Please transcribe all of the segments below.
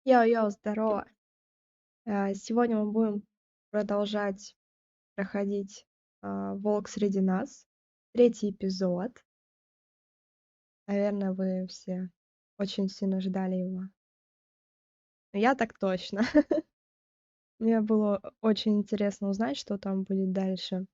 Йо-йо, здорово. Сегодня мы будем продолжать проходить «Волк среди нас». Третий эпизод. Наверное, вы все очень сильно ждали его. Я так точно. Мне было очень интересно узнать, что там будет дальше.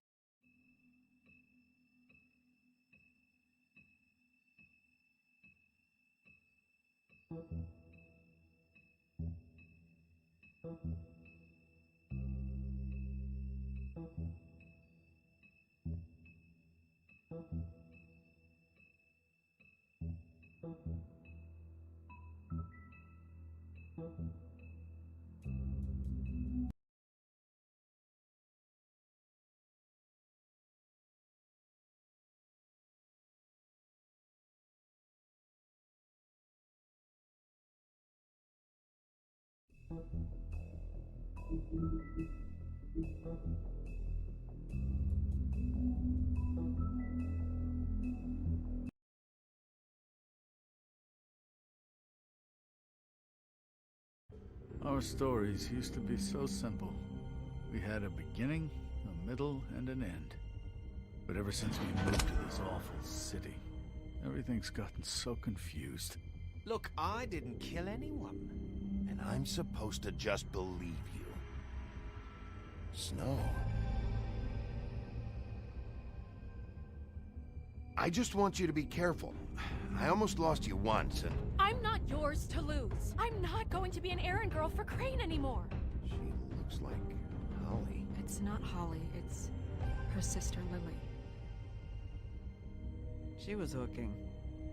Our stories used to be so simple. We had a beginning, a middle, and an end. But ever since we moved to this awful city, everything's gotten so confused. Look, I didn't kill anyone. And I'm supposed to just believe you. Snow. I just want you to be careful. I almost lost you once, and... I'm not yours to lose. I'm not going to be an errand girl for Crane anymore. She looks like Holly. It's not Holly, it's her sister Lily. She was hooking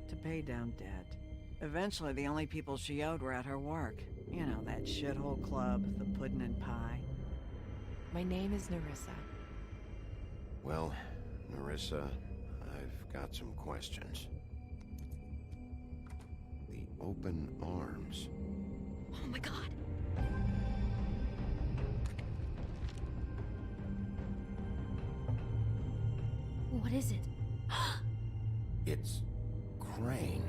to pay down debt. Eventually, the only people she owed were at her work. You know, that shithole club, the Puddin' and Pie. My name is Nerissa. Well, Nerissa, I've got some questions. The open arms. Oh my god. What is it? It's Crane.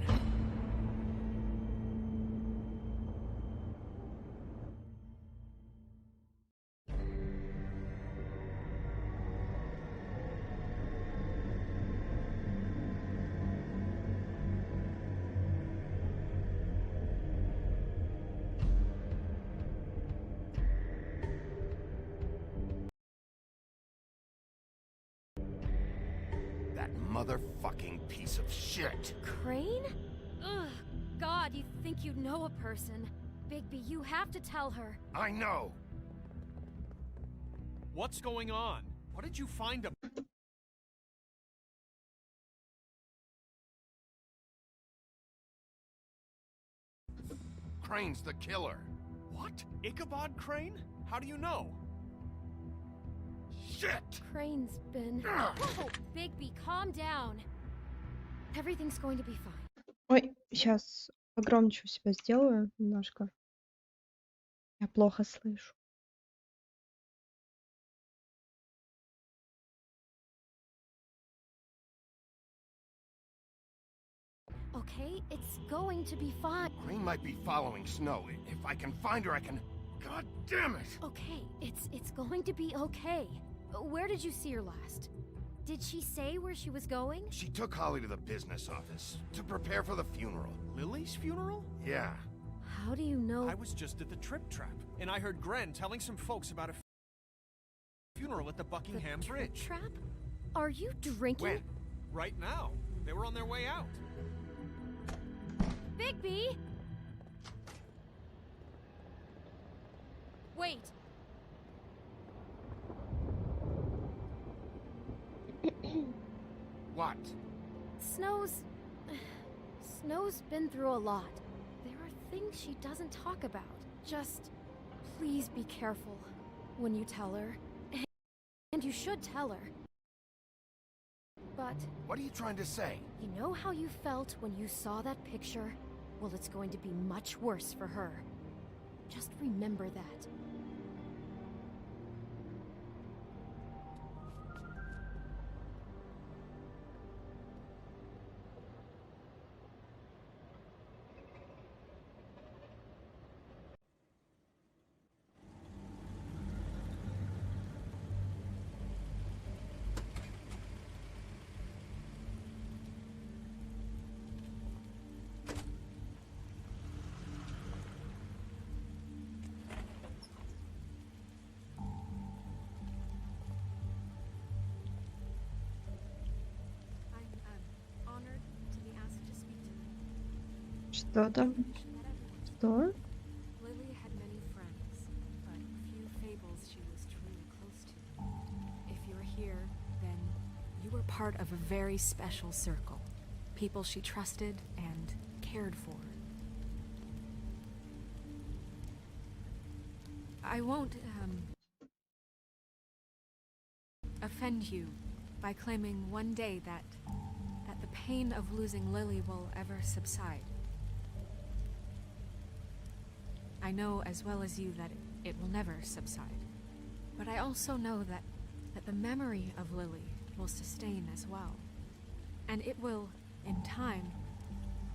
That motherfucking piece of shit. Crane? Ugh. God, you think you know a person. Bigby, you have to tell her. I know. What's going on? What did you find a... Crane's the killer. What? Ichabod Crane? How do you know? Shit! Crane's been... Whoa, Bigby, calm down. Everything's going to be fine. Ой, сейчас погромче у себя сделаю немножко. Я плохо слышу. Okay, it's going to be fine. Crane might be following Snow. If I can find her, I can... God damn it! Okay, it's going to be okay. Where did you see her last? Did she say where she was going? She took Holly to the business office to prepare for the funeral. Lily's funeral? Yeah. How do you know? I was just at the Trip Trap, and I heard Gren telling some folks about a funeral at the Buckingham Bridge. Trap? Are you drinking? When? Right now. They were on their way out. Bigby! Wait. What? Snow's been through a lot. There are things she doesn't talk about. Just please be careful when you tell her. And you should tell her. But What are you trying to say? you know how you felt when you saw that picture? Well, it's going to be much worse for her. Just remember that. Что там? Что? Lily had many friends, but few fables she was truly close to. If you're here, then you were part of a very special circle. People she trusted and cared for. I won't, offend you by claiming one day that the pain of losing Lily will ever subside. I know as well as you that it will never subside. But I also know that the memory of Lily will sustain as well. And it will, in time,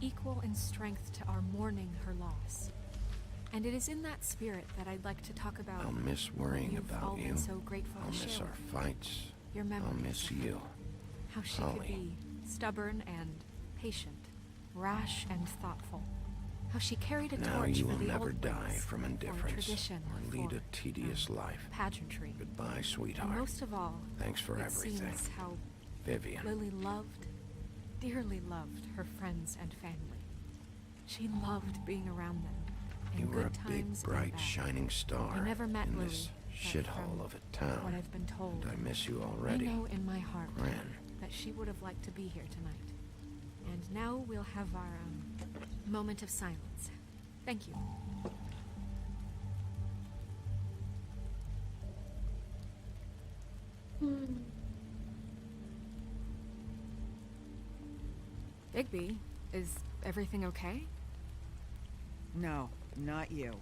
equal in strength to our mourning her loss. And it is in that spirit that I'd like to talk about. I'll miss worrying about you. So grateful I'll to miss share our with fights. your memories. I'll miss you. How she could be stubborn and patient, rash and thoughtful. How she carried a Now torch you for will the never old die ways, from for indifference tradition, or lead for, a tedious life. pageantry. Goodbye, And sweetheart. most of all, Thanks for it everything. seems how Vivian. Lily loved, dearly loved her friends and family. She loved being around them. In You were good a big, times bright, and bad. shining star I never met in Lily, this but shithole from of a town. what I've been told, And I miss you I already. know in my heart Gran. that she would have liked to be here tonight. And now we'll have our moment of silence. Thank you. Bigby, is everything okay? No, not you.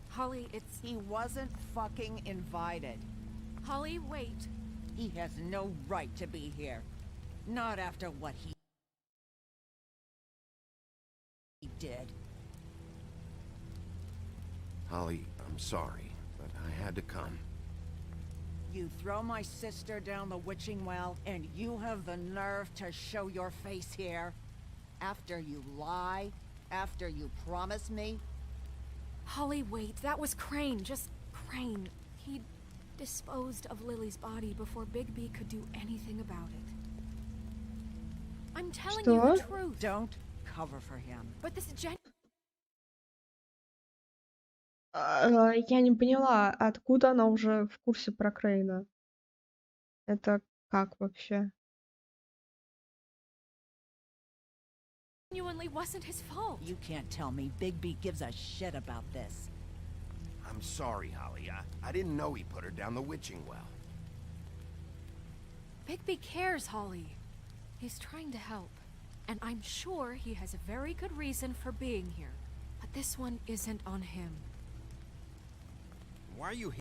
Holly, it's... He wasn't fucking invited. Holly, wait. He has no right to be here. Not after what he did. Holly, I'm sorry, but I had to come. You throw my sister down the witching well, and you have the nerve to show your face here? After you lie? After you promise me? Holly, wait. That was Crane. Just Crane. He disposed of Lily's body before Bigby could do anything about it. I'm telling you the Что? truth. Don't cover for him. But this Я не поняла, откуда она уже в курсе про Крейна? Это как вообще? genuinely wasn't his fault. You can't tell me Bigby gives a shit about this. I'm sorry, Holly. I didn't know he put her down the witching well. Bigby cares, Holly. He's trying to help. And I'm sure he has a very good reason for being here. But this one isn't on him. Why are you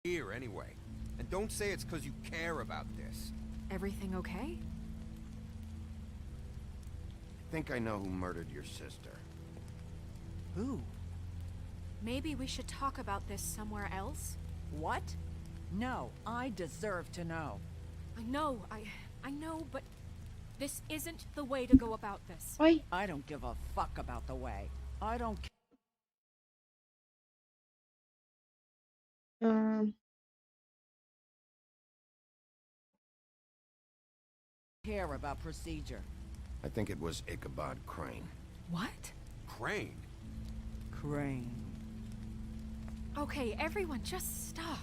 here anyway? And don't say it's because you care about this. Everything okay? I think I know who murdered your sister. Who? Maybe we should talk about this somewhere else? What? No, I deserve to know. I know, but this isn't the way to go about this. Ой, I don't give a fuck about the way. I don't а, care about procedure. I think it was Ichabod Crane. What? Crane? Crane. Okay, everyone, just stop.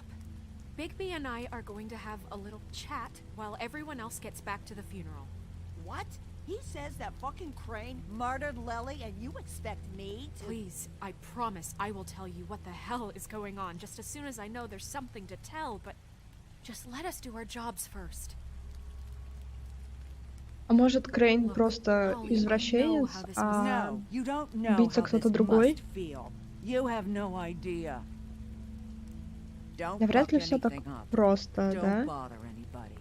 Bigby and I are going to have a little chat while everyone else gets back to the funeral. What? He says that fucking Crane murdered Lily and you expect me to— Please, I promise I will tell you what the hell is going on just as soon as I know there's something to tell, but just let us do our jobs first. а может Крейн Look, просто Holly, I know извращенец, how this а No, you don't know убийца how кто-то this другой? must feel. You have no idea. Don't Да вряд ли fuck все так anything up. просто, Don't да? bother anybody.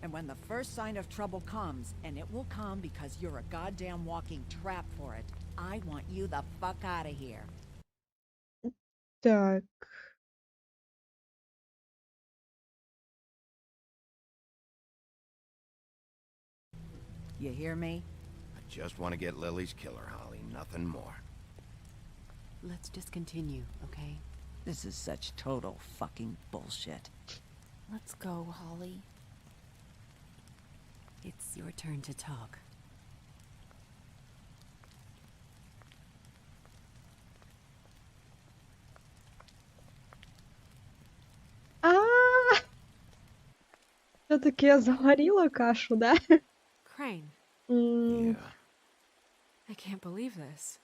And when the first sign of trouble comes, and it will come because you're a goddamn walking trap for it, I want you the fuck out of here. Так, You hear me? I just want to get Lily's killer, Holly. Nothing more. Let's just continue, okay? This is such total fucking bullshit. Let's go, Holly. It's your turn to talk. А, Все-таки я заварила кашу, да? Crane, М, Yeah. I can't believe this.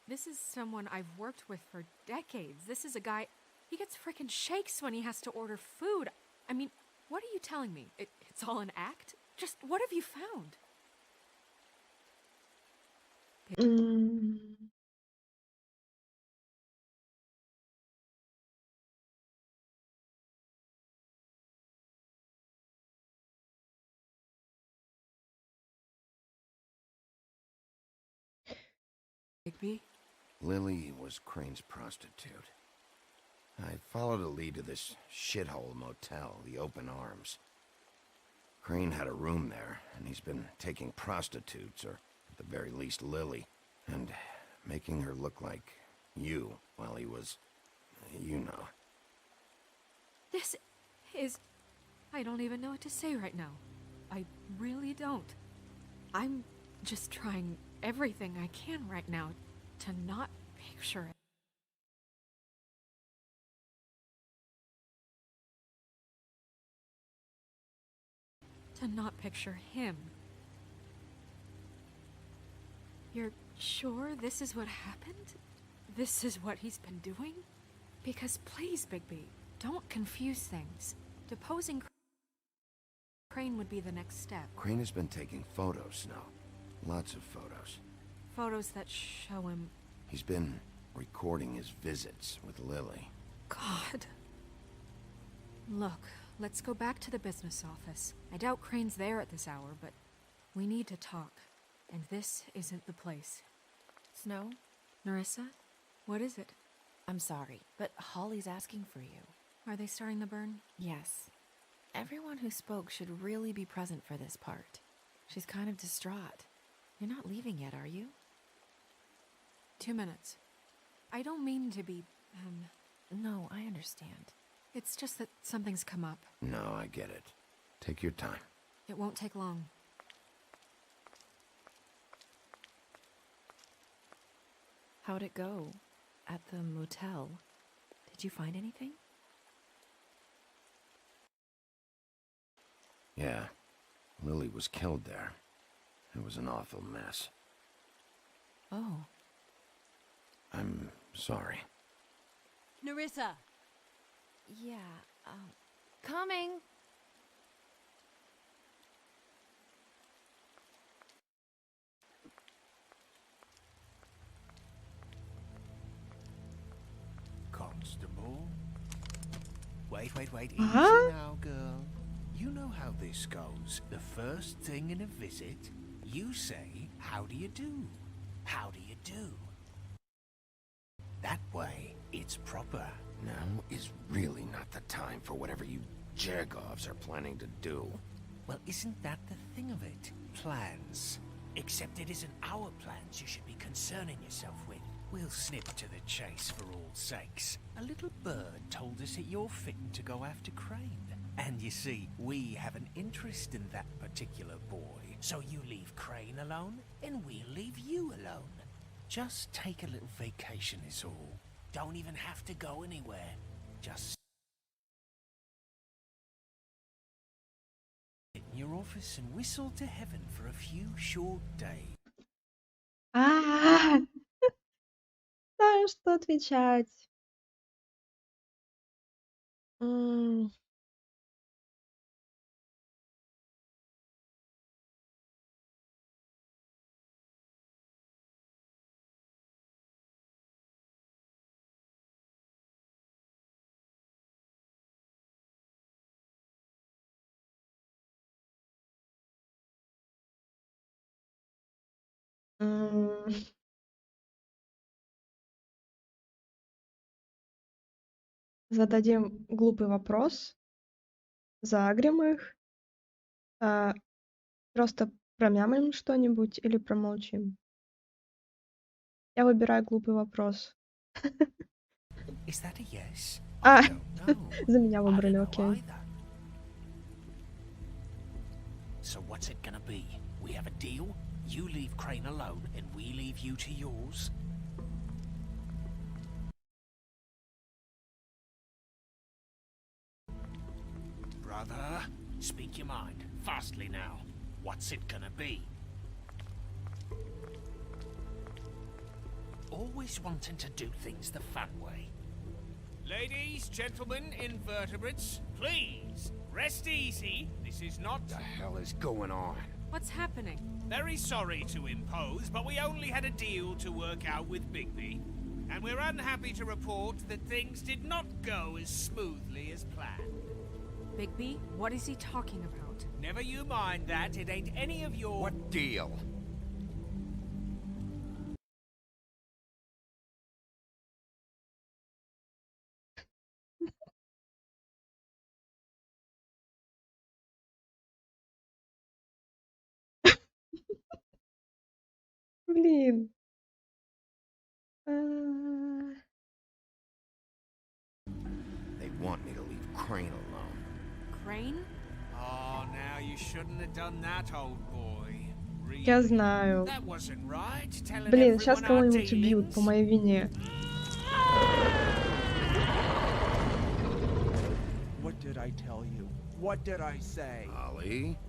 This is someone I've worked with for decades. This is a guy. He gets frickin' shakes when he has to order food. I mean, what are you telling me? It's all an act? Just what have you found? м. Bigby? Lily was Crane's prostitute. I followed a lead to this shithole motel, the Open Arms. Crane had a room there, and he's been taking prostitutes, or at the very least Lily, and making her look like you while he was, you know. This is. I don't even know what to say right now. I really don't. I'm just trying everything I can right now to not picture it. To not picture him. You're sure this is what happened? This is what he's been doing? Because please, Bigby, don't confuse things. Deposing Crane would be the next step. Crane has been taking photos now. Lots of photos. Photos that show him. He's been recording his visits with Lily. God. Look, let's go back to the business office. I doubt Crane's there at this hour, but we need to talk. And this isn't the place. Snow, Narissa? What is it? I'm sorry, but Holly's asking for you. Are they starting the burn? Yes. Everyone who spoke should really be present for this part. She's kind of distraught. You're not leaving yet, are you? 2 minutes. I don't mean to be, No, I understand. It's just that something's come up. No, I get it. Take your time. It won't take long. How'd it go? At the motel? Did you find anything? Yeah. Lily was killed there. It was an awful mess. Oh. I'm sorry. Narissa! Yeah, coming! Constable? Wait, easy Huh? now, girl. You know how this goes. The first thing in a visit, you say, how do you do? How do you do? That way, it's proper. Now is really not the time for whatever you Jergovs are planning to do. Well, isn't that the thing of it? Plans. Except it isn't our plans you should be concerning yourself with. We'll snip to the chase for all sakes. A little bird told us that you're fitting to go after Crane. And you see, we have an interest in that particular boy. So you leave Crane alone, and we'll leave you alone. Just take a little vacation is all. Don't even have to go anywhere. Just sit in your office and whistle to heaven for a few short days. А, знаю, что отвечать. М, м, Зададим глупый вопрос, заагрим их, а, просто промямлим что-нибудь или промолчим. Я выбираю глупый вопрос. Is that a yes? А, I don't know. за меня I выбрали, don't know окей. either. So what's it gonna be? We have a deal? You leave Crane alone, and we leave you to yours? Brother, speak your mind. Fastly now. What's it gonna be? Always wanting to do things the fun way. Ladies, gentlemen, invertebrates, please, rest easy. This is not... What the hell is going on? What's happening? Very sorry to impose, but we only had a deal to work out with Bigby. And we're unhappy to report that things did not go as smoothly as planned. Bigby, what is he talking about? Never you mind that, it ain't any of your... What deal? Блин. They want me to leave Crane alone. Crane? Oh, now you shouldn't have done that, old boy. Really? Я знаю. That wasn't right. Telling Блин, сейчас everyone our кого-нибудь убьют dealings. по моей вине. What did I tell you? What did I say? Ollie?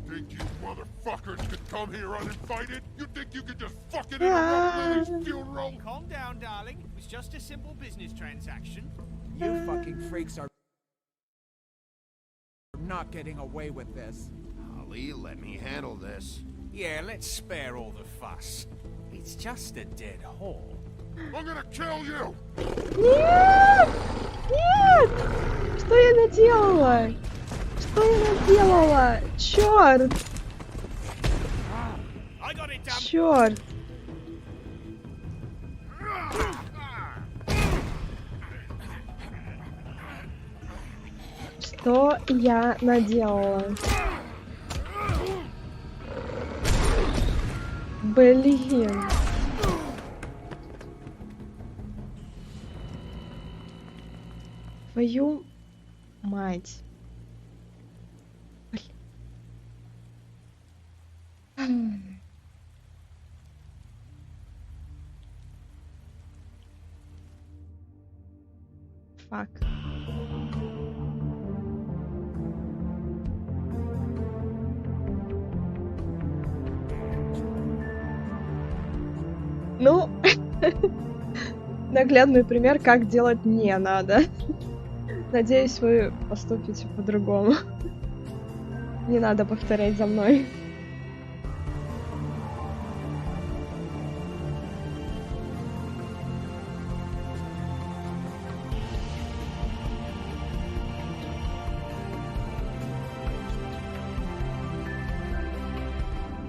Think you motherfuckers could come here uninvited? You think you could just fucking interrupt Lily's funeral? Calm down, darling. It was just a simple business transaction. You fucking freaks are not getting away with this. Ollie, let me handle this. Yeah, let's spare all the fuss. It's just a dead hole. I'm gonna kill you! Нет! Нет! Что я наделала? Что я наделала? Чёрт! I got it, damn. Чёрт! Что я наделала? Блин. Твою мать. Блин. Фак. Ну, наглядный пример, как делать не надо. Надеюсь, вы поступите по-другому. Не надо повторять за мной.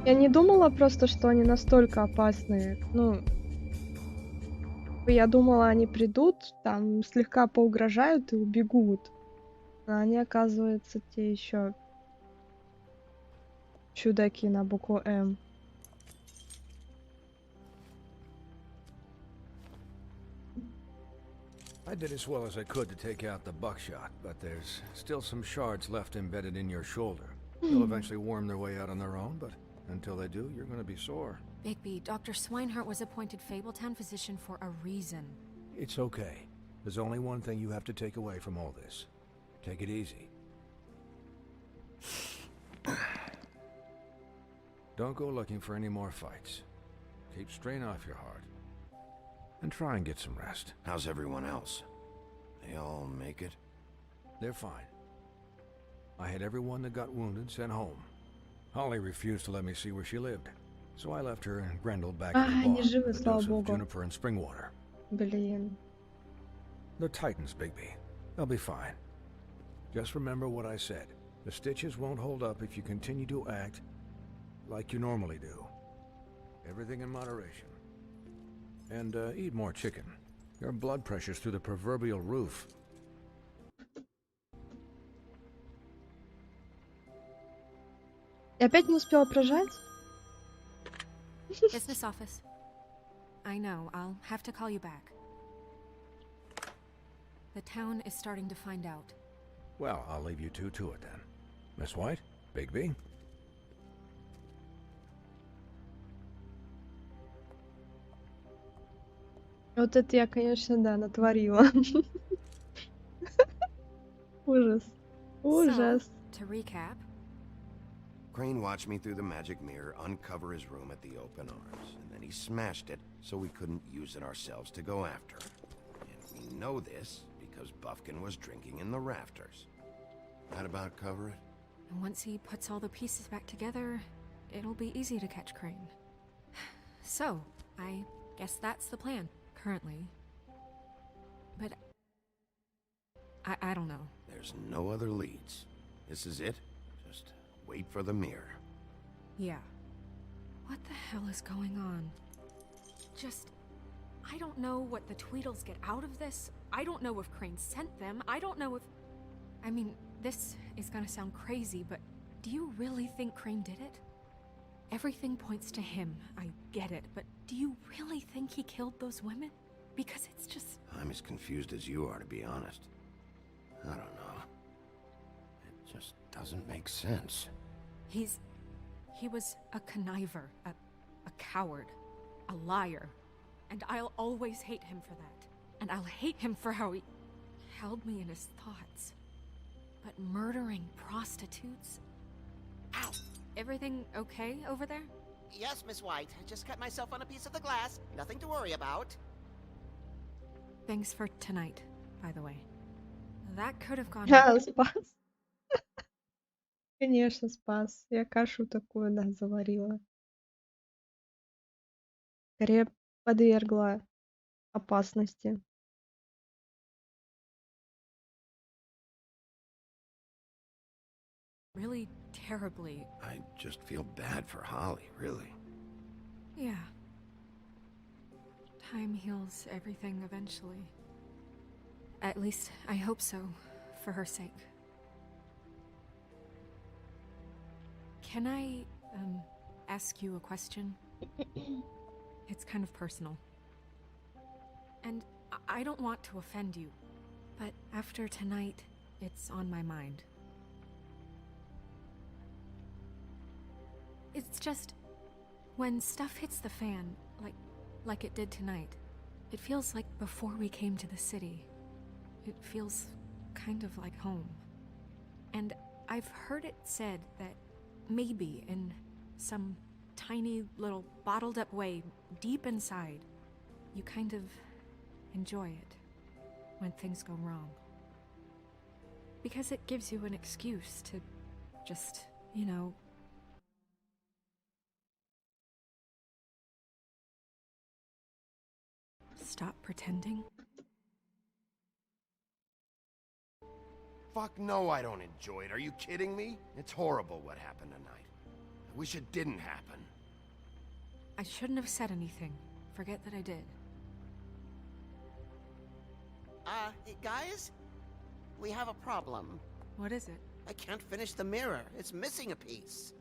Я не думала просто, что они настолько опасные. Ну, я думала, они придут, там слегка поугрожают и убегут. А они, оказывается, те еще чудаки на букву М. I did as well as I could to take out the buckshot, but there's still some shards left embedded in your shoulder. They'll eventually worm their way out on their own, but until they do, you're going to be sore. Bigby, Dr. Swinehart was appointed Fabletown physician for a reason. It's okay. There's only one thing you have to take away from all this. Take it easy. Don't go looking for any more fights. Keep strain off your heart. And try and get some rest. How's everyone else? They all make it? They're fine. I had everyone that got wounded sent home. Holly refused to let me see where she lived, so I left her and Grendel back in the Они bar живы, with a слава dose of богу. juniper and spring water. Блин. They're Titans, Bigby. They'll be fine. Just remember what I said. The stitches won't hold up if you continue to act like you normally do. Everything in moderation. And eat more chicken. Your blood pressure's through the proverbial roof. Я опять не успела прожать? Business office. I know, I'll have to call you back. The town is starting to find out. Well, I'll leave you two to it then. Miss White, Bigby? Вот это я, конечно, да, натворила. Ужас. Ужас. To recap, Crane watched me through the magic mirror uncover his room at the open arms, and then he smashed it so we couldn't use it ourselves to go after him. And we know this because Buffkin was drinking in the rafters. That about cover it? and once he puts all the pieces back together, it'll be easy to catch Crane. So, I guess that's the plan, currently. But I don't know. There's no other leads. This is it. Just wait for the mirror. Yeah. What the hell is going on? I don't know what the Tweedles get out of this. I don't know if Crane sent them. I don't know if... I mean, this is gonna sound crazy, but do you really think Crane did it? Everything points to him, I get it, but do you really think he killed those women? Because it's just... I'm as confused as you are, to be honest. I don't know. It just doesn't make sense. He was a conniver, a coward, a liar. And I'll always hate him for that. And I'll hate him for how he held me in his thoughts. But murdering prostitutes? Ow! Everything okay over there? Yes, Miss White. I just cut myself on a piece of the glass. Nothing to worry about. Thanks for tonight, by the way. That could have gone... Да, спас. Конечно, спас. Я кашу такую, да, заварила. Скорее подвергла опасности. Really terribly. I just feel bad for Holly, really. Yeah. Time heals everything eventually. At least, I hope so, for her sake. Can I, ask you a question? It's kind of personal. And I don't want to offend you, but after tonight, it's on my mind. It's just, when stuff hits the fan, like it did tonight, it feels like before we came to the city. It feels kind of like home. And I've heard it said that maybe in some tiny little bottled up way deep inside, you kind of enjoy it when things go wrong. Because it gives you an excuse to just, you know, stop pretending. Fuck no, I don't enjoy it. Are you kidding me? It's horrible what happened tonight. I wish it didn't happen. I shouldn't have said anything. Forget that I did. Guys? We have a problem. What is it? I can't finish the mirror. It's missing a piece.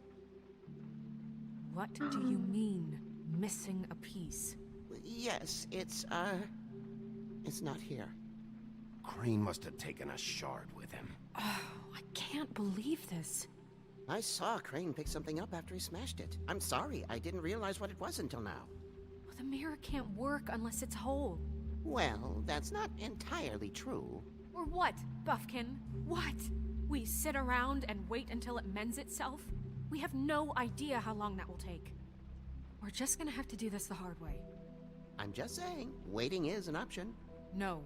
What do you mean, missing a piece? Yes, it's not here. Crane must have taken a shard with him. Oh, I can't believe this. I saw Crane pick something up after he smashed it. I'm sorry, I didn't realize what it was until now. Well, the mirror can't work unless it's whole. Well, that's not entirely true. Or what, Buffkin? What? We sit around and wait until it mends itself? We have no idea how long that will take. We're just gonna have to do this the hard way. I'm just saying, waiting is an option. No.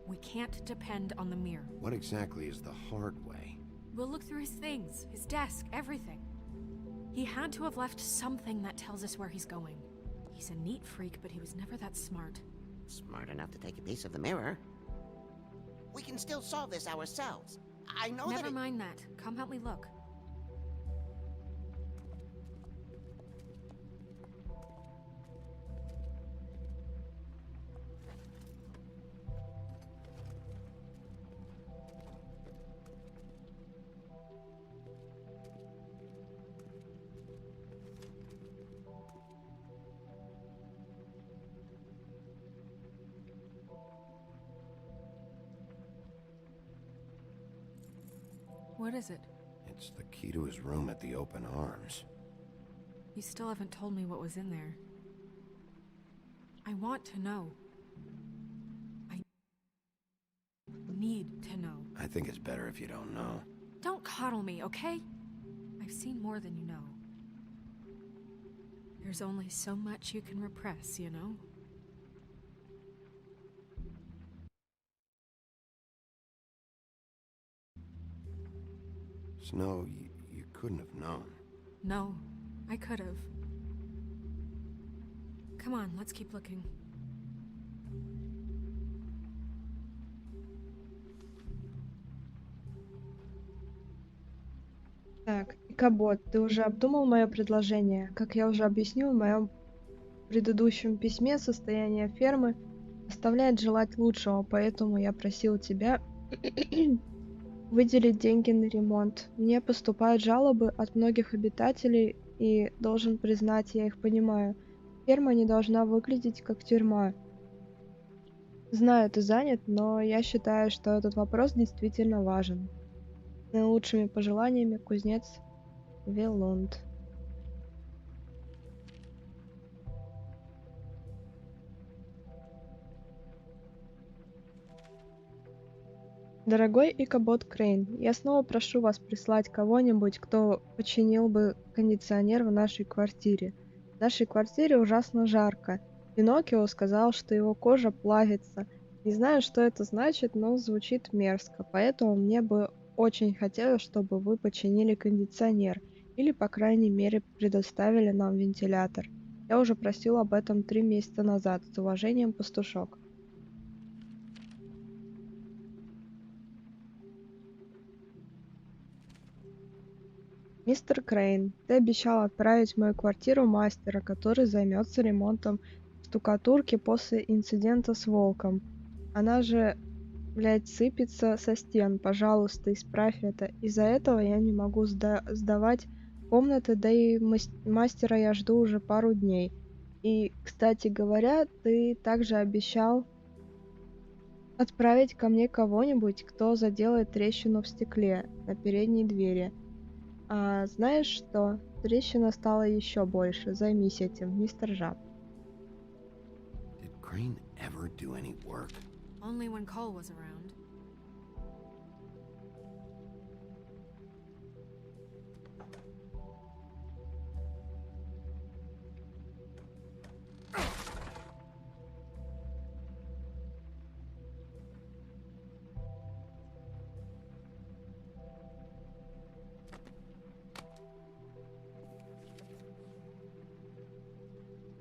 We can't depend on the mirror. What exactly is the hard way? We'll look through his things, his desk, everything. He had to have left something that tells us where he's going. He's a neat freak, but he was never that smart. Smart enough to take a piece of the mirror. We can still solve this ourselves. I know Never mind that. Come help me look. What is it? It's the key to his room at the open arms. You still haven't told me what was in there. I want to know. I need to know. I think it's better if you don't know. Don't coddle me, okay? I've seen more than you know. There's only so much you can repress, you know? Snow, you couldn't have known. No, I could have. Come on, let's keep looking. Так, Икабот, ты уже обдумал мое предложение? Как я уже объяснил в моем предыдущем письме, состояние фермы оставляет желать лучшего, поэтому я просил тебя выделить деньги на ремонт. Мне поступают жалобы от многих обитателей, и, должен признать, я их понимаю. Ферма не должна выглядеть как тюрьма. Знаю, ты занят, но я считаю, что этот вопрос действительно важен. С наилучшими пожеланиями, кузнец Велонд. Дорогой Икабот Крейн, я снова прошу вас прислать кого-нибудь, кто починил бы кондиционер в нашей квартире. В нашей квартире ужасно жарко. Пиноккио сказал, что его кожа плавится. Не знаю, что это значит, но звучит мерзко, поэтому мне бы очень хотелось, чтобы вы починили кондиционер, или, по крайней мере, предоставили нам вентилятор. Я уже просил об этом 3 месяца назад. С уважением, Пастушок. Мистер Крейн, ты обещал отправить в мою квартиру мастера, который займется ремонтом штукатурки после инцидента с волком. Она же, блядь, сыпется со стен. Пожалуйста, исправь это. Из-за этого я не могу сдавать комнаты, да и мастера я жду уже пару дней. И, кстати говоря, ты также обещал отправить ко мне кого-нибудь, кто заделает трещину в стекле на передней двери. А знаешь что? Трещина стала еще больше. Займись этим, мистер Жаб. Did Crane ever do any work? Only when Cole was around.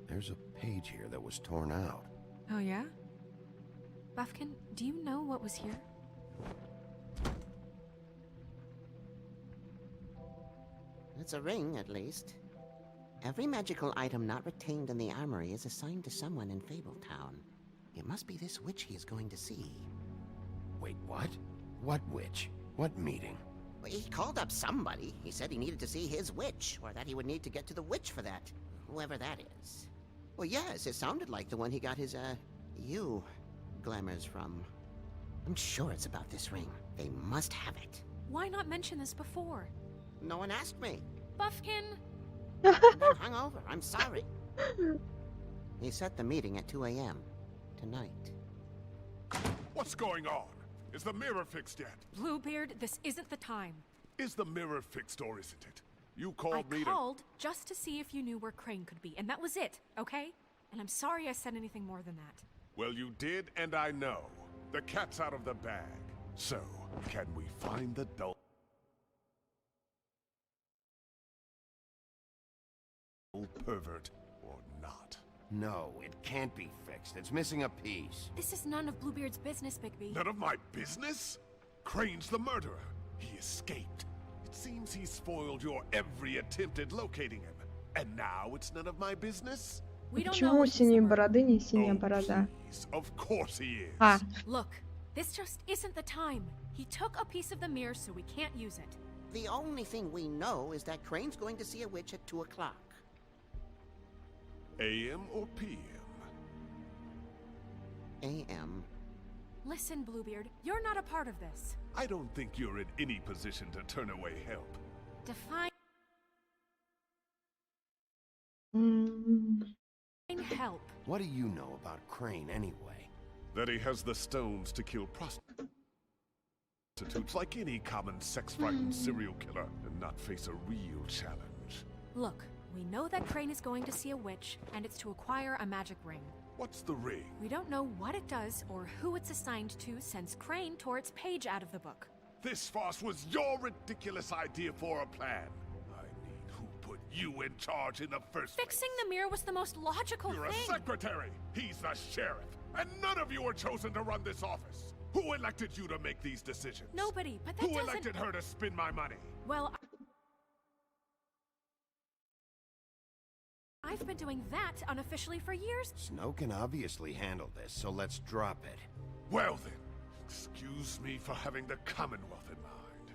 There's a page here that was torn out. Oh yeah? Buffkin, do you know what was here? It's a ring, at least. Every magical item not retained in the armory is assigned to someone in Fabletown. It must be this witch he is going to see. Wait, what? What witch? What meeting? Well, he called up somebody. He said he needed to see his witch, or that he would need to get to the witch for that. Whoever that is. Well, yes, it sounded like the one he got his, glamours from. I'm sure it's about this ring. They must have it. Why not mention this before? No one asked me. Buffkin! I'm hungover. I'm sorry. He set the meeting at 2 a.m. tonight. What's going on? Is the mirror fixed yet? Bluebeard, this isn't the time. Is the mirror fixed or isn't it? You called me I called just to see if you knew where Crane could be, and that was it, okay? And I'm sorry I said anything more than that. Well, you did, and I know. The cat's out of the bag. So, can we find the dull pervert or not? No, it can't be fixed. It's missing a piece. This is none of Bluebeard's business, Bigby. None of my business? Crane's the murderer. He escaped. It seems he spoiled your every attempt at locating him. And now it's none of my business? Почему у синей бороды не синяя борода? Of course he is. А. Look, this just isn't the time. He took a piece of the mirror, so we can't use it. The only thing we know is that Crane's going to see a witch at 2 o'clock. AM or PM? AM. Listen, Bluebeard, you're not a part of this. I don't think you're in any position to turn away help. Define help. What do you know about Crane anyway? That he has the stones to kill prostitutes like any common sex-frightened serial killer and not face a real challenge. Look, we know that Crane is going to see a witch, and it's to acquire a magic ring. What's the ring? We don't know what it does or who it's assigned to since Crane tore its page out of the book. This farce was your ridiculous idea for a plan. I mean, who put you in charge in the first place? Fixing the mirror was the most logical You're thing. a secretary. He's the sheriff. And none of you were chosen to run this office. Who elected you to make these decisions? Nobody, but that Who doesn't... elected her to spend my money? Well, I've been doing that unofficially for years. Snow can obviously handle this, so let's drop it. Well then, excuse me for having the Commonwealth in mind.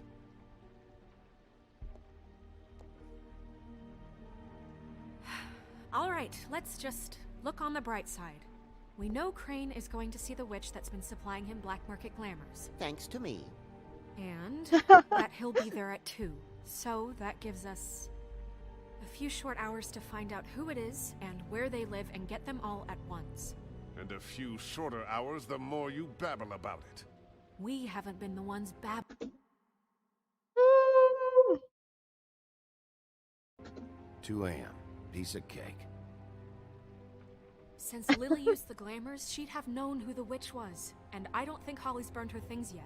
All right, let's just look on the bright side. We know Crane is going to see the witch that's been supplying him black market glamours. Thanks to me. And that he'll be there at 2. So that gives us a few short hours to find out who it is and where they live and get them all at once. And a few shorter hours the more you babble about it. We haven't been the ones 2 a.m. Piece of cake. Since Lily used the glamours, she'd have known who the witch was. And I don't think Holly's burned her things yet.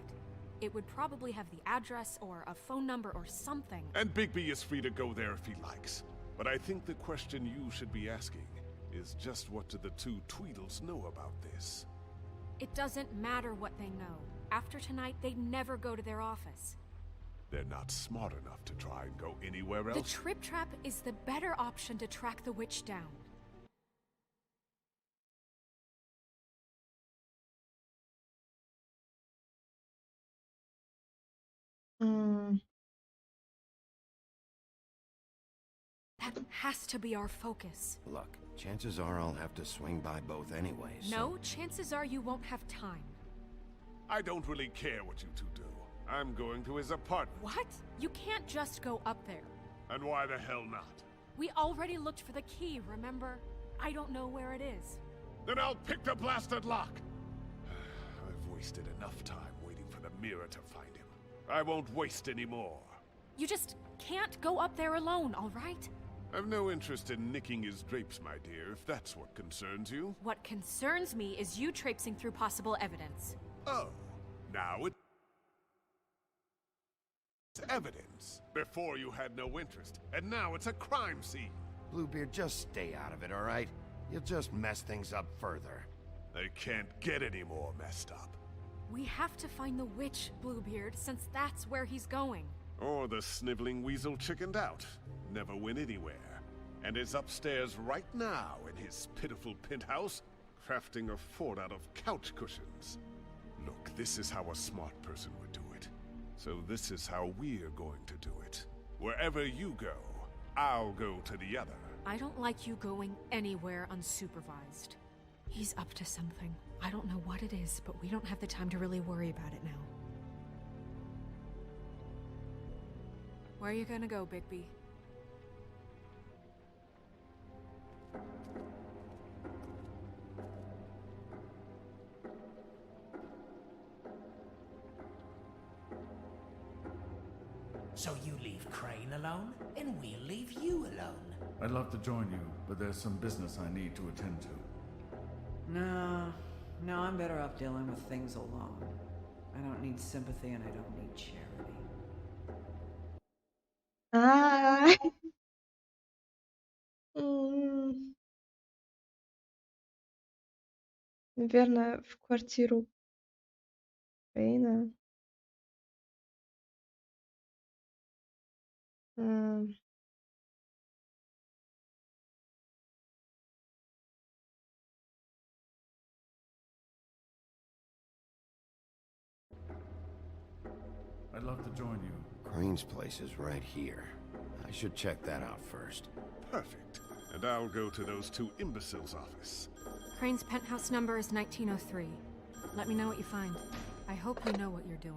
It would probably have the address or a phone number or something. And Bigby is free to go there if he likes. But I think the question you should be asking is just what do the 2 Tweedles know about this? It doesn't matter what they know. After tonight, they'd never go to their office. They're not smart enough to try and go anywhere else. The Trip Trap is the better option to track the witch down. That has to be our focus. Look, chances are I'll have to swing by both anyways. No, chances are you won't have time. I don't really care what you 2 do. I'm going to his apartment. What? You can't just go up there. And why the hell not? We already looked for the key, remember? I don't know where it is. Then I'll pick the blasted lock! I've wasted enough time waiting for the mirror to find him. I won't waste any more. You just can't go up there alone, all right? I've no interest in nicking his drapes, my dear, if that's what concerns you. What concerns me is you traipsing through possible evidence. Oh, now it's evidence. Before you had no interest, and now it's a crime scene. Bluebeard, just stay out of it, alright? You'll just mess things up further. They can't get any more messed up. We have to find the witch, Bluebeard, since that's where he's going. Or the sniveling weasel chickened out. Never went anywhere. And is upstairs right now in his pitiful penthouse, crafting a fort out of couch cushions. Look, this is how a smart person would do it. So this is how we're going to do it. Wherever you go, I'll go to the other. I don't like you going anywhere unsupervised. He's up to something. I don't know what it is, but we don't have the time to really worry about it now. Where are you gonna go, Bigby? So you leave Crane alone, and we'll leave you alone. I'd love to join you, but there's some business I need to attend to. No, I'm better off dealing with things alone. I don't need sympathy and I don't need charity. Наверное, в квартиру Рейна. I'd love to join you. Crane's place is right here. I should check that out first. Perfect. And I'll go to those 2 imbeciles' office. Crane's penthouse number is 1903. Let me know what you find. I hope you know what you're doing.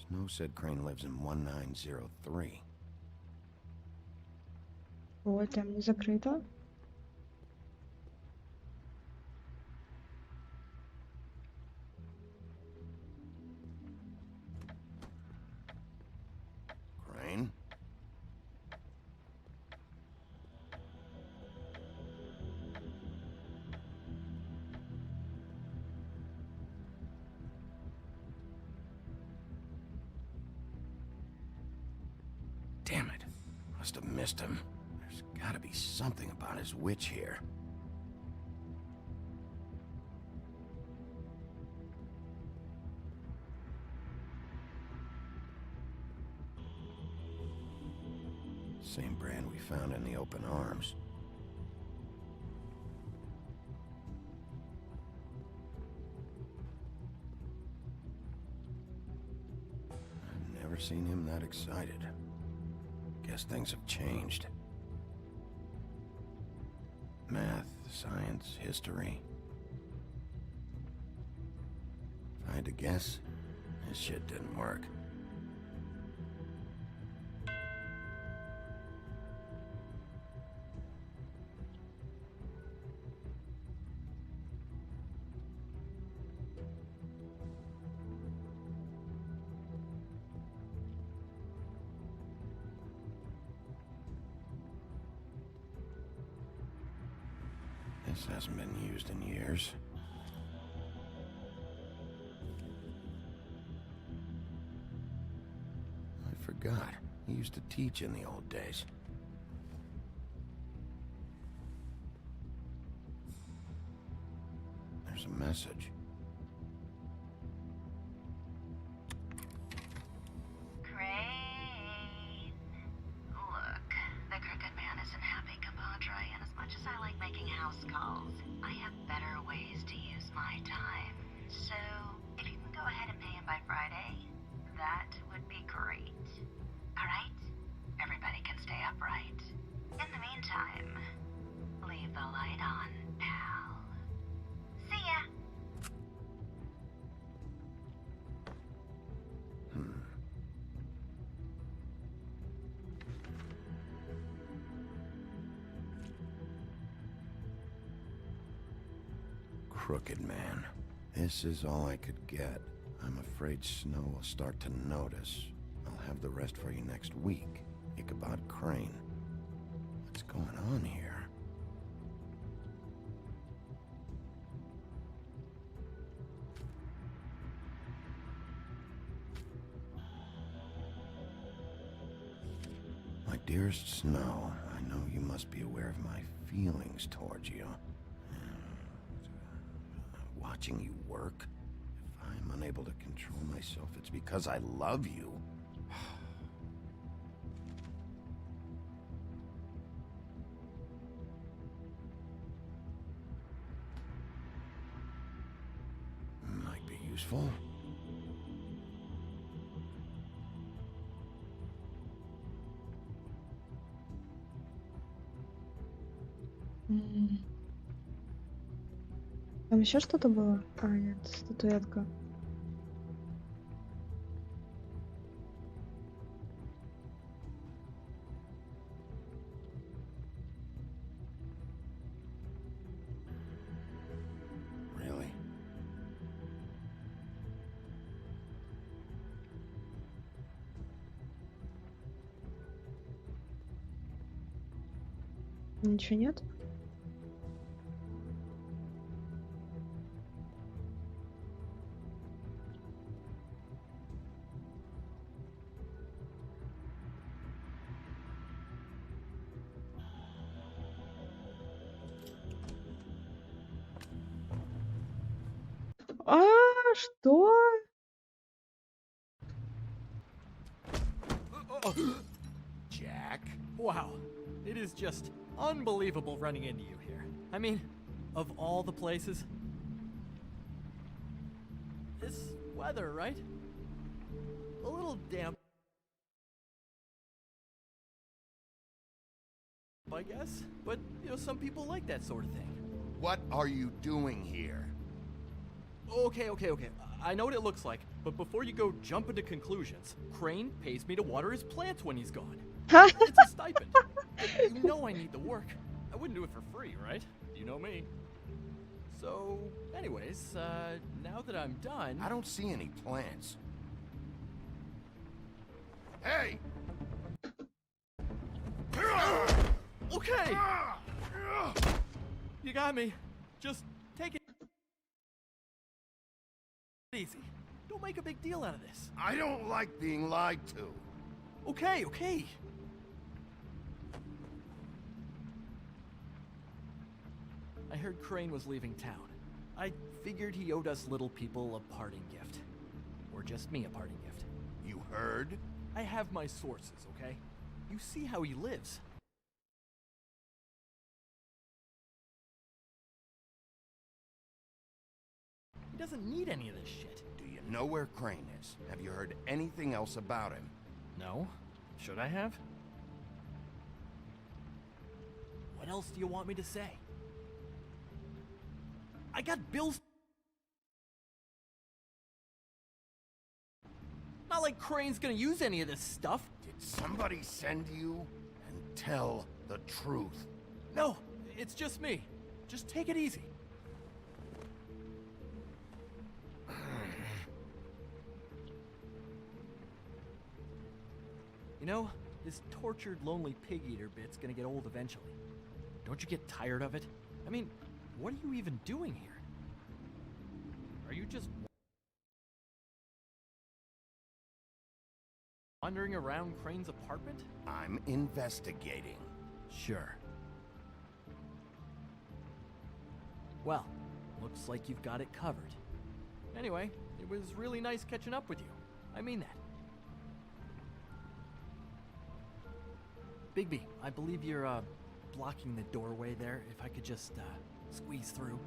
Snow said Crane lives in 1903. Ой, там не закрыто. Crane? Damn it. Must have missed him. There's gotta be something about his witch here. Same brand we found in the open arms. I've never seen him that excited. Guess things have changed. Math, science, history. If I had to guess, this shit didn't work. This hasn't been used in years. I forgot. He used to teach in the old days. There's a message. Crane. Look, the crooked man isn't happy, compadre, and as much as I like making house calls, I have better ways to use my time. So, if you can go ahead and pay him by Friday, that would be great. Alright? Everybody can stay upright. In the meantime, leave the light on, pal. See ya! Crooked man. This is all I could get. I'm afraid Snow will start to notice. I'll have the rest for you next week. Ichabod Crane. What's going on here? My dearest Snow, I know you must be aware of my feelings towards you. Watching you work, if I'm unable to control myself, it's because I love you. Might be useful. Там еще что-то было? А, нет, статуэтка. Really? Ничего нет? А, что? Jack? Wow, it is just Unbelievable running into you here. I mean, of all the places. This weather, right? A little damp, I guess. But, you know, some people like that sort of thing. What are you doing here? Okay. I know what it looks like, but before you go jumping to conclusions, Crane pays me to water his plants when he's gone. It's a stipend. You know I need the work. I wouldn't do it for free, right? You know me. So, anyways, now that I'm done... I don't see any plants. Hey! Okay! You got me. Just take it easy. Don't make a big deal out of this. I don't like being lied to. Okay. I heard Crane was leaving town. I figured he owed us little people a parting gift. Or just me a parting gift. You heard? I have my sources, okay? You see how he lives. He doesn't need any of this shit. Do you know where Crane is? Have you heard anything else about him? No? Should I have? What else do you want me to say? I got Bill's... Not like Crane's gonna use any of this stuff. Did somebody send you? And tell the truth. No, it's just me. Just take it easy. You know, this tortured, lonely pig-eater bit's gonna get old eventually. Don't you get tired of it? I mean, what are you even doing here? Are you just wandering around Crane's apartment? I'm investigating. Sure. Well, looks like you've got it covered. Anyway, it was really nice catching up with you. I mean that. Bigby, I believe you're, blocking the doorway there. If I could just, squeeze through.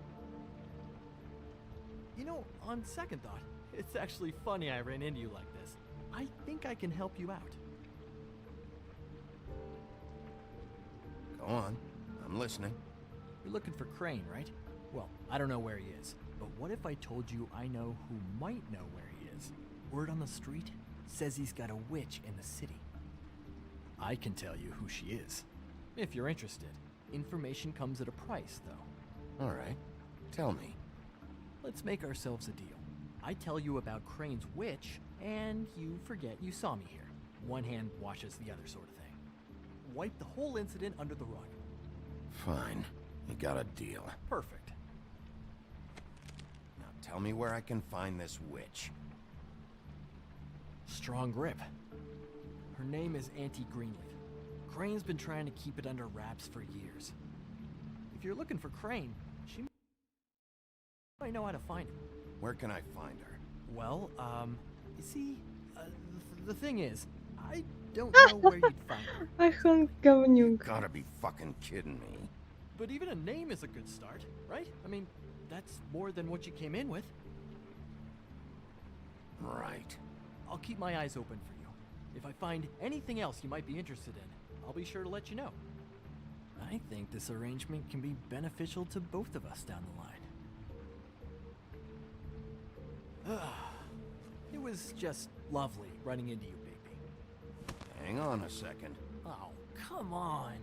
You know, on second thought, it's actually funny I ran into you like this. I think I can help you out. Go on. I'm listening. You're looking for Crane, right? Well, I don't know where he is, but what if I told you I know who might know where he is? Word on the street says he's got a witch in the city. I can tell you who she is, if you're interested. Information comes at a price, though. All right. Tell me. Let's make ourselves a deal. I tell you about Crane's witch, and you forget you saw me here. One hand washes the other sort of thing. Wipe the whole incident under the rug. Fine. You got a deal. Perfect. Now tell me where I can find this witch. Strong grip. Her name is Auntie Greenleaf. Crane's been trying to keep it under wraps for years. If you're looking for Crane, she might know how to find him. Where can I find her? Well, you see, the thing is, I don't know where you'd find her. Ах, он говнюк. Gotta be fucking kidding me. But even a name is a good start, right? I mean, that's more than what you came in with. Right. I'll keep my eyes open for you. If I find anything else you might be interested in, I'll be sure to let you know. I think this arrangement can be beneficial to both of us down the line. It was just lovely running into you, baby. Hang on a second. Oh, come on.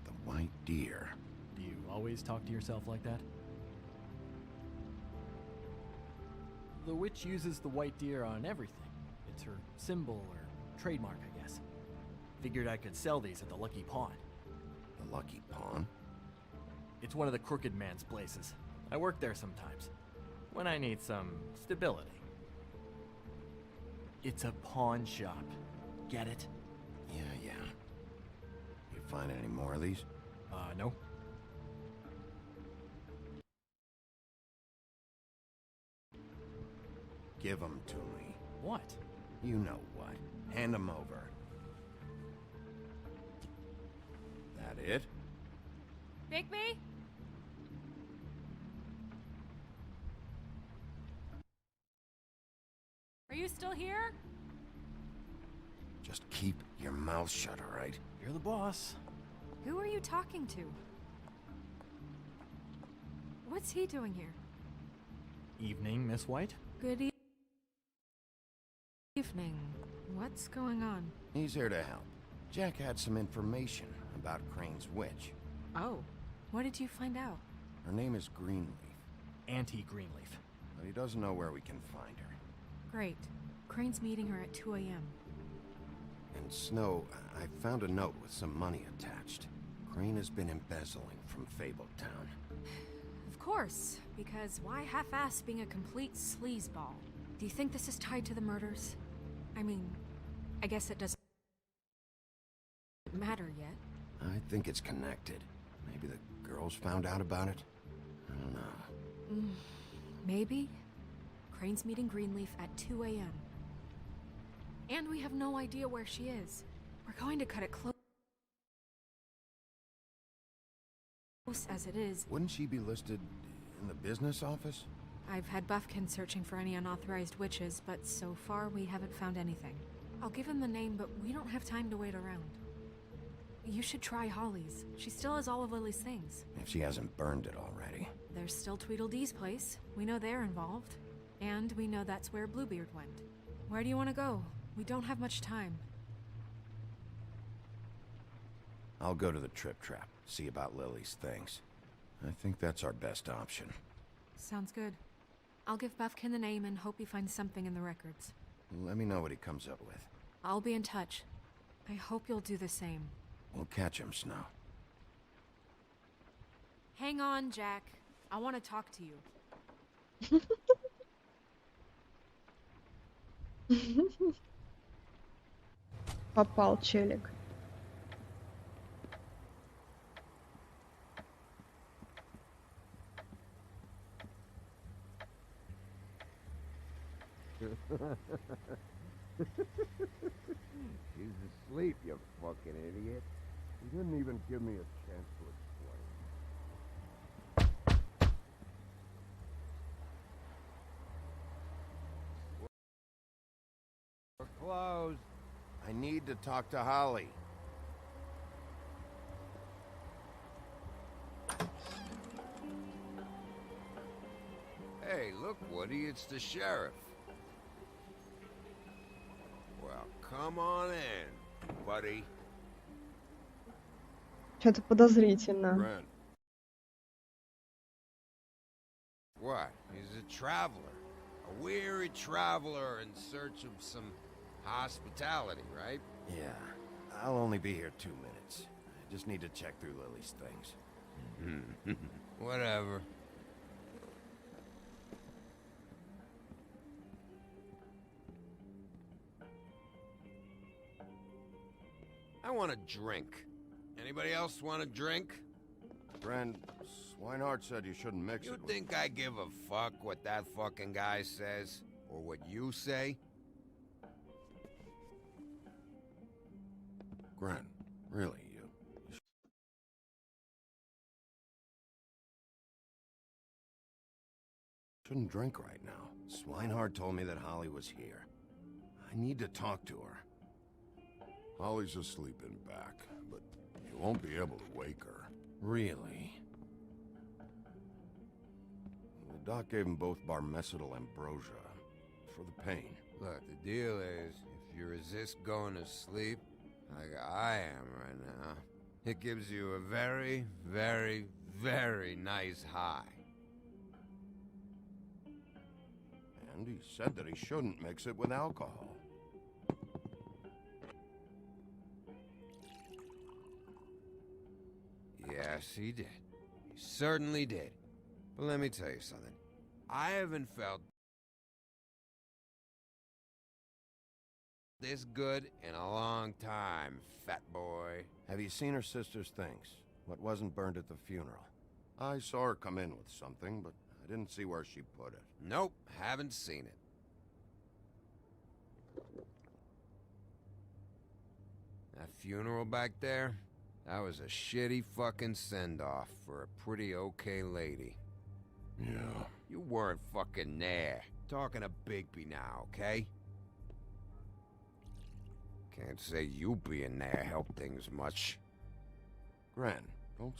The white deer. Do you always talk to yourself like that? The witch uses the white deer on everything. It's her symbol or trademark, I guess. Figured I could sell these at the Lucky Pawn. The Lucky Pawn? It's one of the crooked man's places. I work there sometimes, when I need some stability. It's a pawn shop. Get it? Yeah. You find any more of these? No. give them to me. What? You know what. Hand them over. That it? Bigby? Are you still here? Just keep your mouth shut, all right? You're the boss. Who are you talking to? What's he doing here? Evening, Miss White. Good evening. What's going on? He's here to help. Jack had some information about Crane's witch. Oh, what did you find out? Her name is Greenleaf. Auntie Greenleaf. But he doesn't know where we can find her. Great. Crane's meeting her at 2 a.m. And Snow, I found a note with some money attached. Crane has been embezzling from Fabletown. Of course, because why half-ass being a complete sleazeball? Do you think this is tied to the murders? I mean, I guess it doesn't matter yet. I think it's connected. Maybe the girls found out about it? I don't know. Maybe. Crane's meeting Greenleaf at 2 a.m. And we have no idea where she is. We're going to cut it close as it is. Wouldn't she be listed in the business office? I've had Buffkin searching for any unauthorized witches, but so far we haven't found anything. I'll give him the name, but we don't have time to wait around. You should try Holly's. She still has all of Lily's things. If she hasn't burned it already. There's still Tweedledee's place. We know they're involved. And we know that's where Bluebeard went. Where do you want to go? We don't have much time. I'll go to the Trip Trap, see about Lily's things. I think that's our best option. Sounds good. I'll give Buffkin the name and hope he finds something in the records. Let me know what he comes up with. I'll be in touch. I hope you'll do the same. We'll catch him, Snow. Hang on, Jack. I want to talk to you. Попал челик. He's asleep, you fucking idiot. He didn't even give me a chance to explain. We're closed. I need to talk to Holly. Hey, look, Woody, it's the sheriff. Well, come on in, buddy. Что-то подозрительно. Brent. What? He's a traveler. A weary traveler in search of some hospitality, right? Yeah, I'll only be here 2 minutes. I just need to check through Lily's things. Whatever. I want a drink. Anybody else want a drink? Friend, Swinehart said you shouldn't mix You it with... think I give a fuck what that fucking guy says? Or what you say? Gren, really, you shouldn't drink right now. Swinehart told me that Holly was here. I need to talk to her. Holly's asleep in back, but you won't be able to wake her. Really? The doc gave them both barmecidal ambrosia for the pain. Look, the deal is, if you resist going to sleep, like I am right now, it gives you a very, very, very nice high. And he said that he shouldn't mix it with alcohol. Yes, he did. He certainly did. But let me tell you something. I haven't felt this good in a long time, fat boy. Have you seen her sister's things? What wasn't burned at the funeral? I saw her come in with something, but I didn't see where she put it. Nope, haven't seen it. That funeral back there, that was a shitty fucking send-off for a pretty okay lady. Yeah. You weren't fucking there. Talking to Bigby now, okay? Can't say you being there helped things much. Gran, don't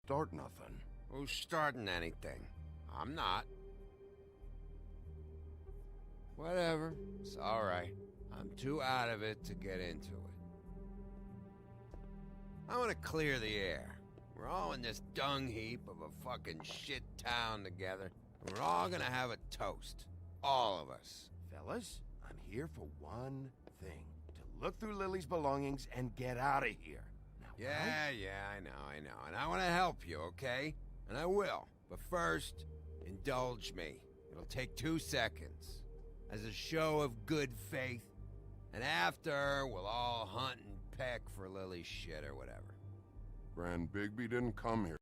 start nothing. Who's starting anything? I'm not. Whatever. It's alright. I'm too out of it to get into it. I want to clear the air. We're all in this dung heap of a fucking shit town together, and we're all gonna have a toast. All of us. Fellas, I'm here for one thing. To look through Lily's belongings and get out of here. Now, Yeah, I know. And I want to help you, okay? And I will. But first, indulge me. It'll take 2 seconds. As a show of good faith. And after, we'll all hunt and peck for Lily's shit or whatever. Gran, Bigby didn't come here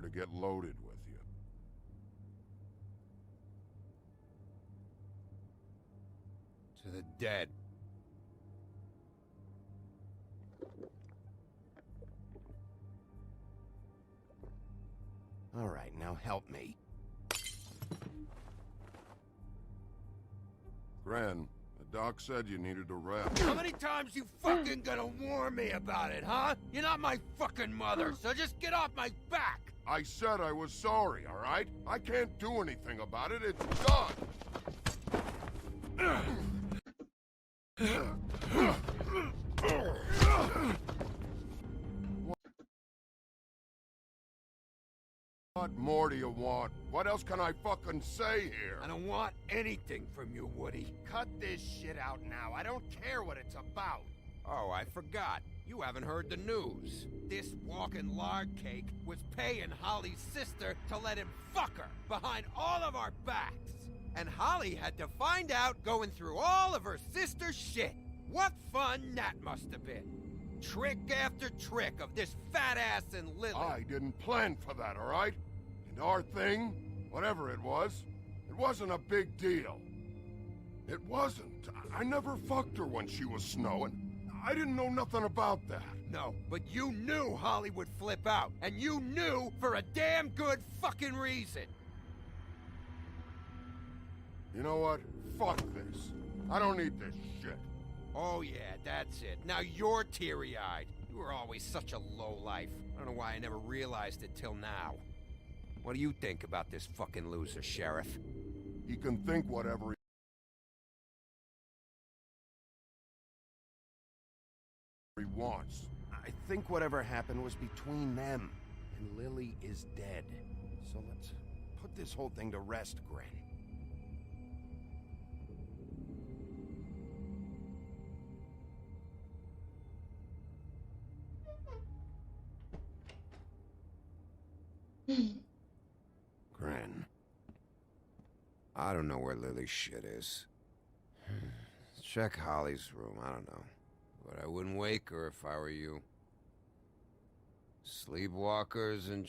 to get loaded with you. To the dead. All right, now help me. Gran, the doc said you needed to rest. How many times you fucking gonna warn me about it, huh? You're not my fucking mother, so just get off my back! I said I was sorry, all right? I can't do anything about it. It's done. What more do you want? What else can I fucking say here? I don't want anything from you, Woody. Cut this shit out now. I don't care what it's about. Oh, I forgot. You haven't heard the news. This walking lard cake was paying Holly's sister to let him fuck her behind all of our backs. And Holly had to find out going through all of her sister's shit. What fun that must have been. Trick after trick of this fat ass and Lily. I didn't plan for that, all right? And our thing, whatever it wasn't a big deal. It wasn't. I never fucked her when she was snowing. I didn't know nothing about that. No, but you knew Holly would flip out. And you knew for a damn good fucking reason. You know what? Fuck this. I don't need this shit. Oh yeah, that's it. Now you're teary-eyed. You were always such a lowlife. I don't know why I never realized it till now. What do you think about this fucking loser, Sheriff? He can think whatever he wants. I think whatever happened was between them. And Lily is dead. So let's put this whole thing to rest, Gren. Gren. I don't know where Lily's shit is. Check Holly's room, I don't know. But I wouldn't wake her if I were you. Sleepwalkers and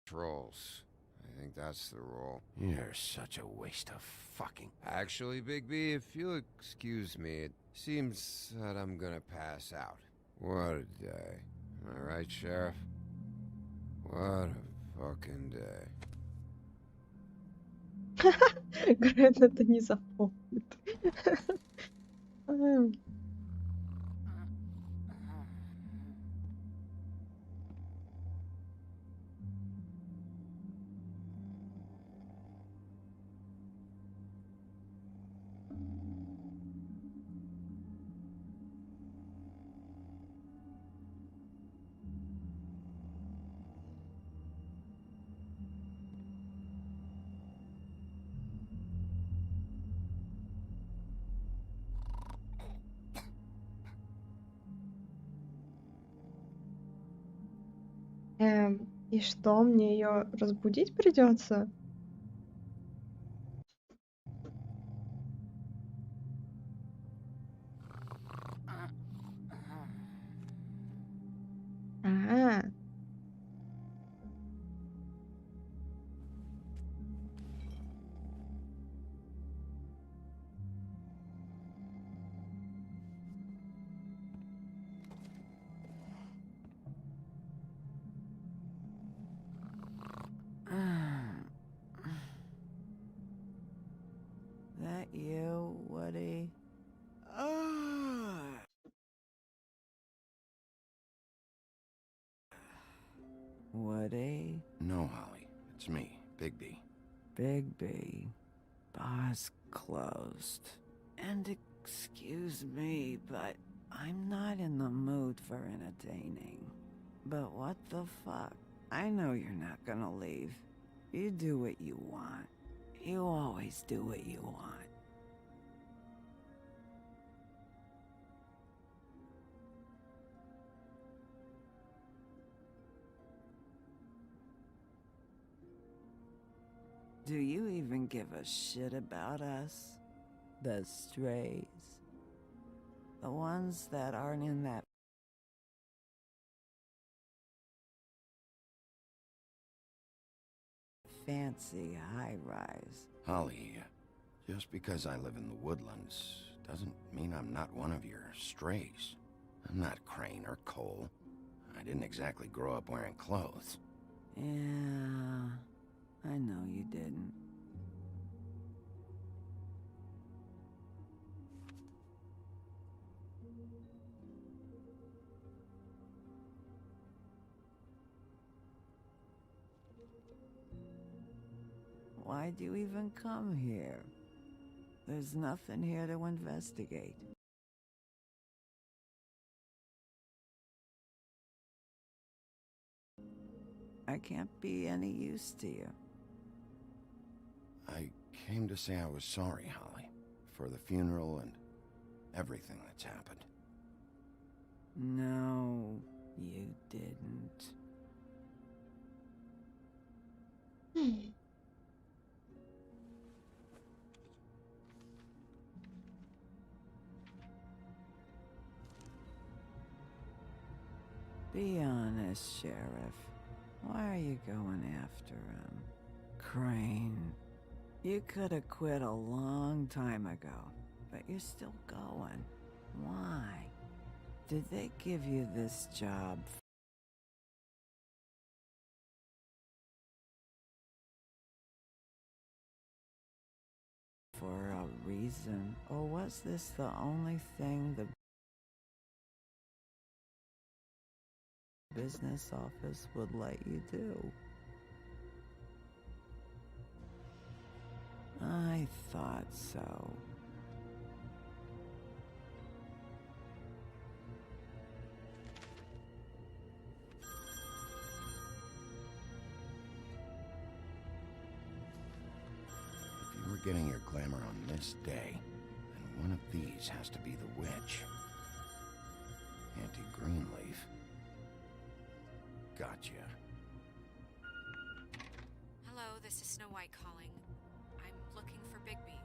trolls. I think that's the rule. You're such a waste of fucking... Actually, Bigby, if you'll excuse me, it seems that I'm gonna pass out. What a day. Am I right, Sheriff? What a fucking day. Грен это не запомнит. И что, мне ее разбудить придется? No, Holly. It's me, Bigby. Bigby. Bar's closed. And excuse me, but I'm not in the mood for entertaining. But what the fuck? I know you're not gonna leave. You do what you want. You always do what you want. Do you even give a shit about us? The strays? The ones that aren't in that fancy high-rise. Holly, just because I live in the woodlands doesn't mean I'm not one of your strays. I'm not Crane or Cole. I didn't exactly grow up wearing clothes. Yeah, I know you didn't. Why'd you even come here? There's nothing here to investigate. I can't be any use to you. I came to say I was sorry, Holly, for the funeral and everything that's happened. No, you didn't. Be honest, Sheriff. Why are you going after him? Crane, you could have quit a long time ago, but you're still going. Why? Did they give you this job for a reason? Or was this the only thing the business office would let you do? I thought so. If you were getting your glamour on this day, then one of these has to be the witch. Auntie Greenleaf. Gotcha. Hello, this is Snow White calling. I'm looking for Bigby.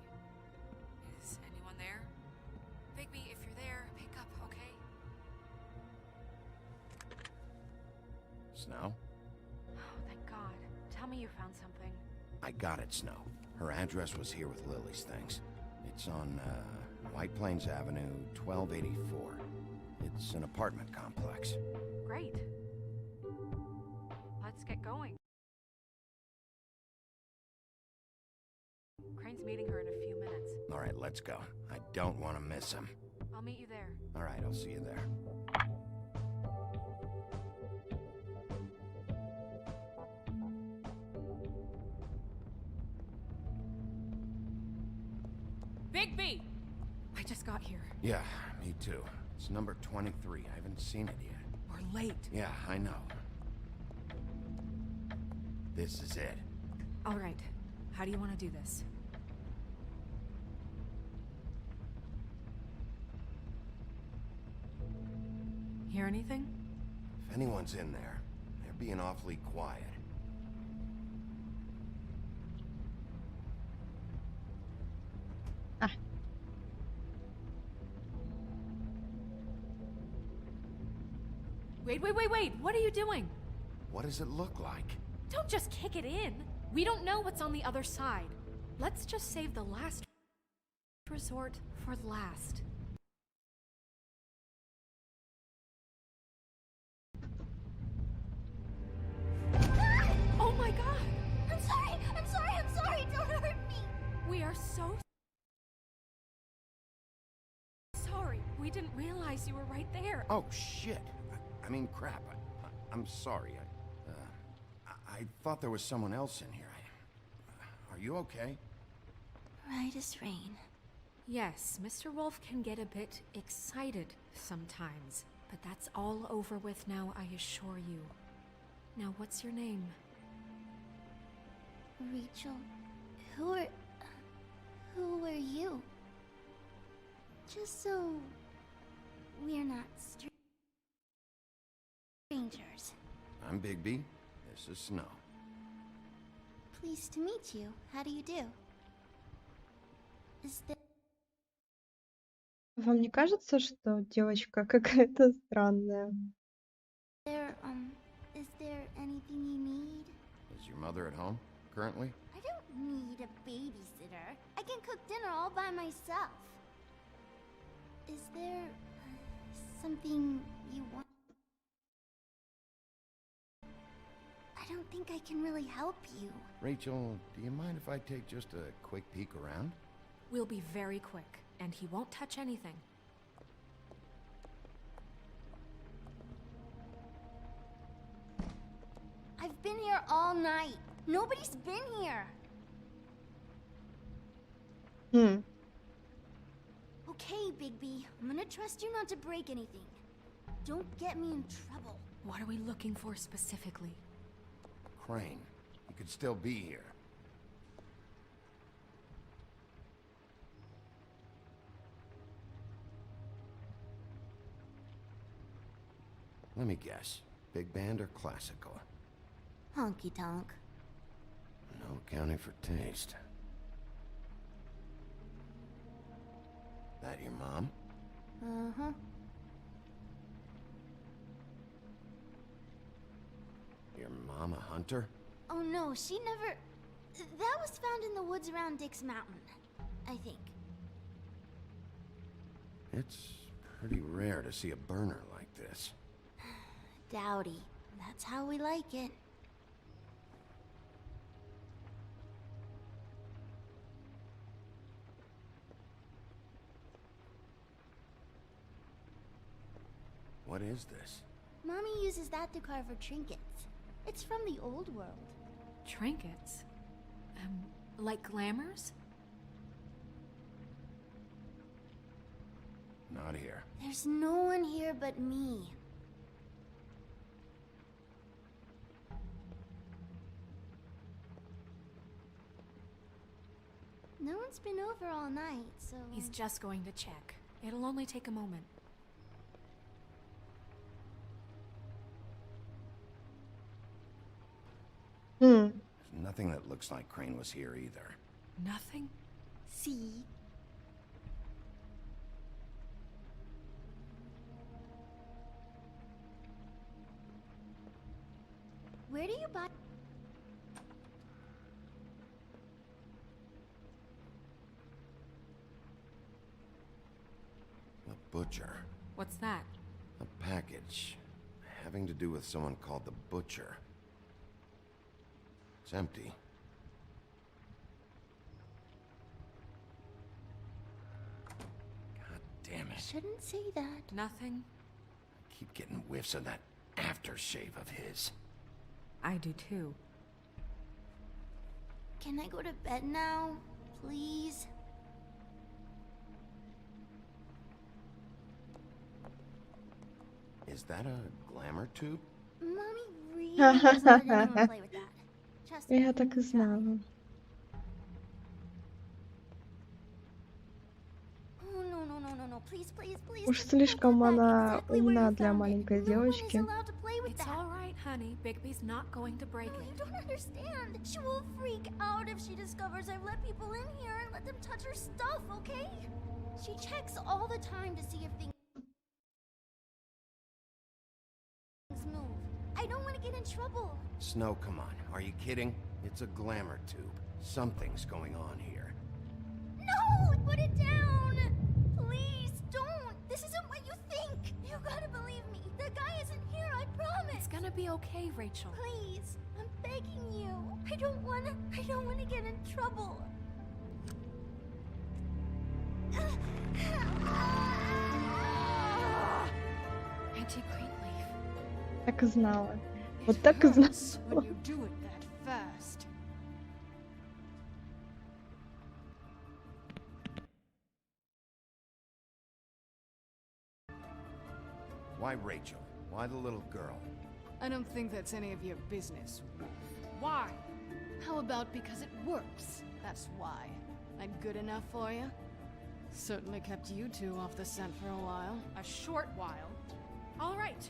Is anyone there? Bigby, if you're there, pick up, okay? Snow? Oh, thank God. Tell me you found something. I got it, Snow. Her address was here with Lily's things. It's on, White Plains Avenue, 1284. It's an apartment complex. Great. Let's get going. Crane's meeting her in a few minutes. All right, let's go. I don't want to miss him. I'll meet you there. All right, I'll see you there. Bigby! I just got here. Yeah, me too. It's number 23. I haven't seen it yet. We're late. Yeah, I know. This is it. All right. How do you want to do this? Hear anything? If anyone's in there, they're being awfully quiet. Wait. What are you doing? What does it look like? Don't just kick it in. We don't know what's on the other side. Let's just save the last resort for last. Oh my God! I'm sorry, don't hurt me! We are so sorry. We didn't realize you were right there. Oh, shit. I mean, crap. I'm sorry. I I thought there was someone else in here. Are you okay? Right as rain. Yes, Mr. Wolf can get a bit excited sometimes, but that's all over with now, I assure you. Now, what's your name? Rachel, who are you? Just so we're not strangers. I'm Bigby. This is Snow. Pleased to meet you. How do you do? Is Вам не кажется, что девочка какая-то странная? is there anything you need? Is your mother at home currently? I don't need a babysitter. I can cook dinner all by myself. Is there something you want? I don't think I can really help you. Rachel, do you mind if I take just a quick peek around? We'll be very quick, and he won't touch anything. I've been here all night. Nobody's been here. Okay, Bigby. I'm gonna trust you not to break anything. Don't get me in trouble. What are we looking for specifically? Crane. He could still be here. Let me guess. Big band or classical? Honky tonk. No accounting for taste. That your mom? Uh-huh. Your mom a hunter? Oh no, she never... That was found in the woods around Dick's Mountain, I think. It's pretty rare to see a burner like this. Dowdy. That's how we like it. What is this? Mommy uses that to carve her trinkets. It's from the old world. Trinkets? Like glamours? Not here. There's no one here but me. No one's been over all night, so... He's just going to check. It'll only take a moment. There's nothing that looks like Crane was here either. Nothing? See? Where do you buy... A butcher. What's that? A package. Having to do with someone called the Butcher. It's empty. God damn it. Shouldn't say that. Nothing? I keep getting whiffs of that aftershave of his. I do too. Can I go to bed now? Please? Is that a glamour tube? Mommy really doesn't let anyone play with that. Trust me. Я так и знала. Oh, no. Please. Уж слишком она умна для маленькой девочки. It's all right, honey. Bigby's not going to break it. You don't understand. She will freak out if she discovers I've let people in here and let them touch her stuff, okay? She checks all the time to see if things move. I don't want to get in trouble. Snow, come on. Are you kidding? It's a glamour tube. Something's going on here. No! Put it down! Please, don't! This isn't what you think! You gotta believe me. The guy isn't here, I promise! It's gonna be okay, Rachel. Please, I'm begging you. I don't wanna get in trouble. Anti-Greenleaf. Так и знала. Вот так и знал. When you do it that fast. Why Rachel? Why the little girl? I don't think that's any of your business, Wolf. Why? How about because it works? That's why. I'm good enough for you? Certainly kept you two off the scent for a while. A short while. All right.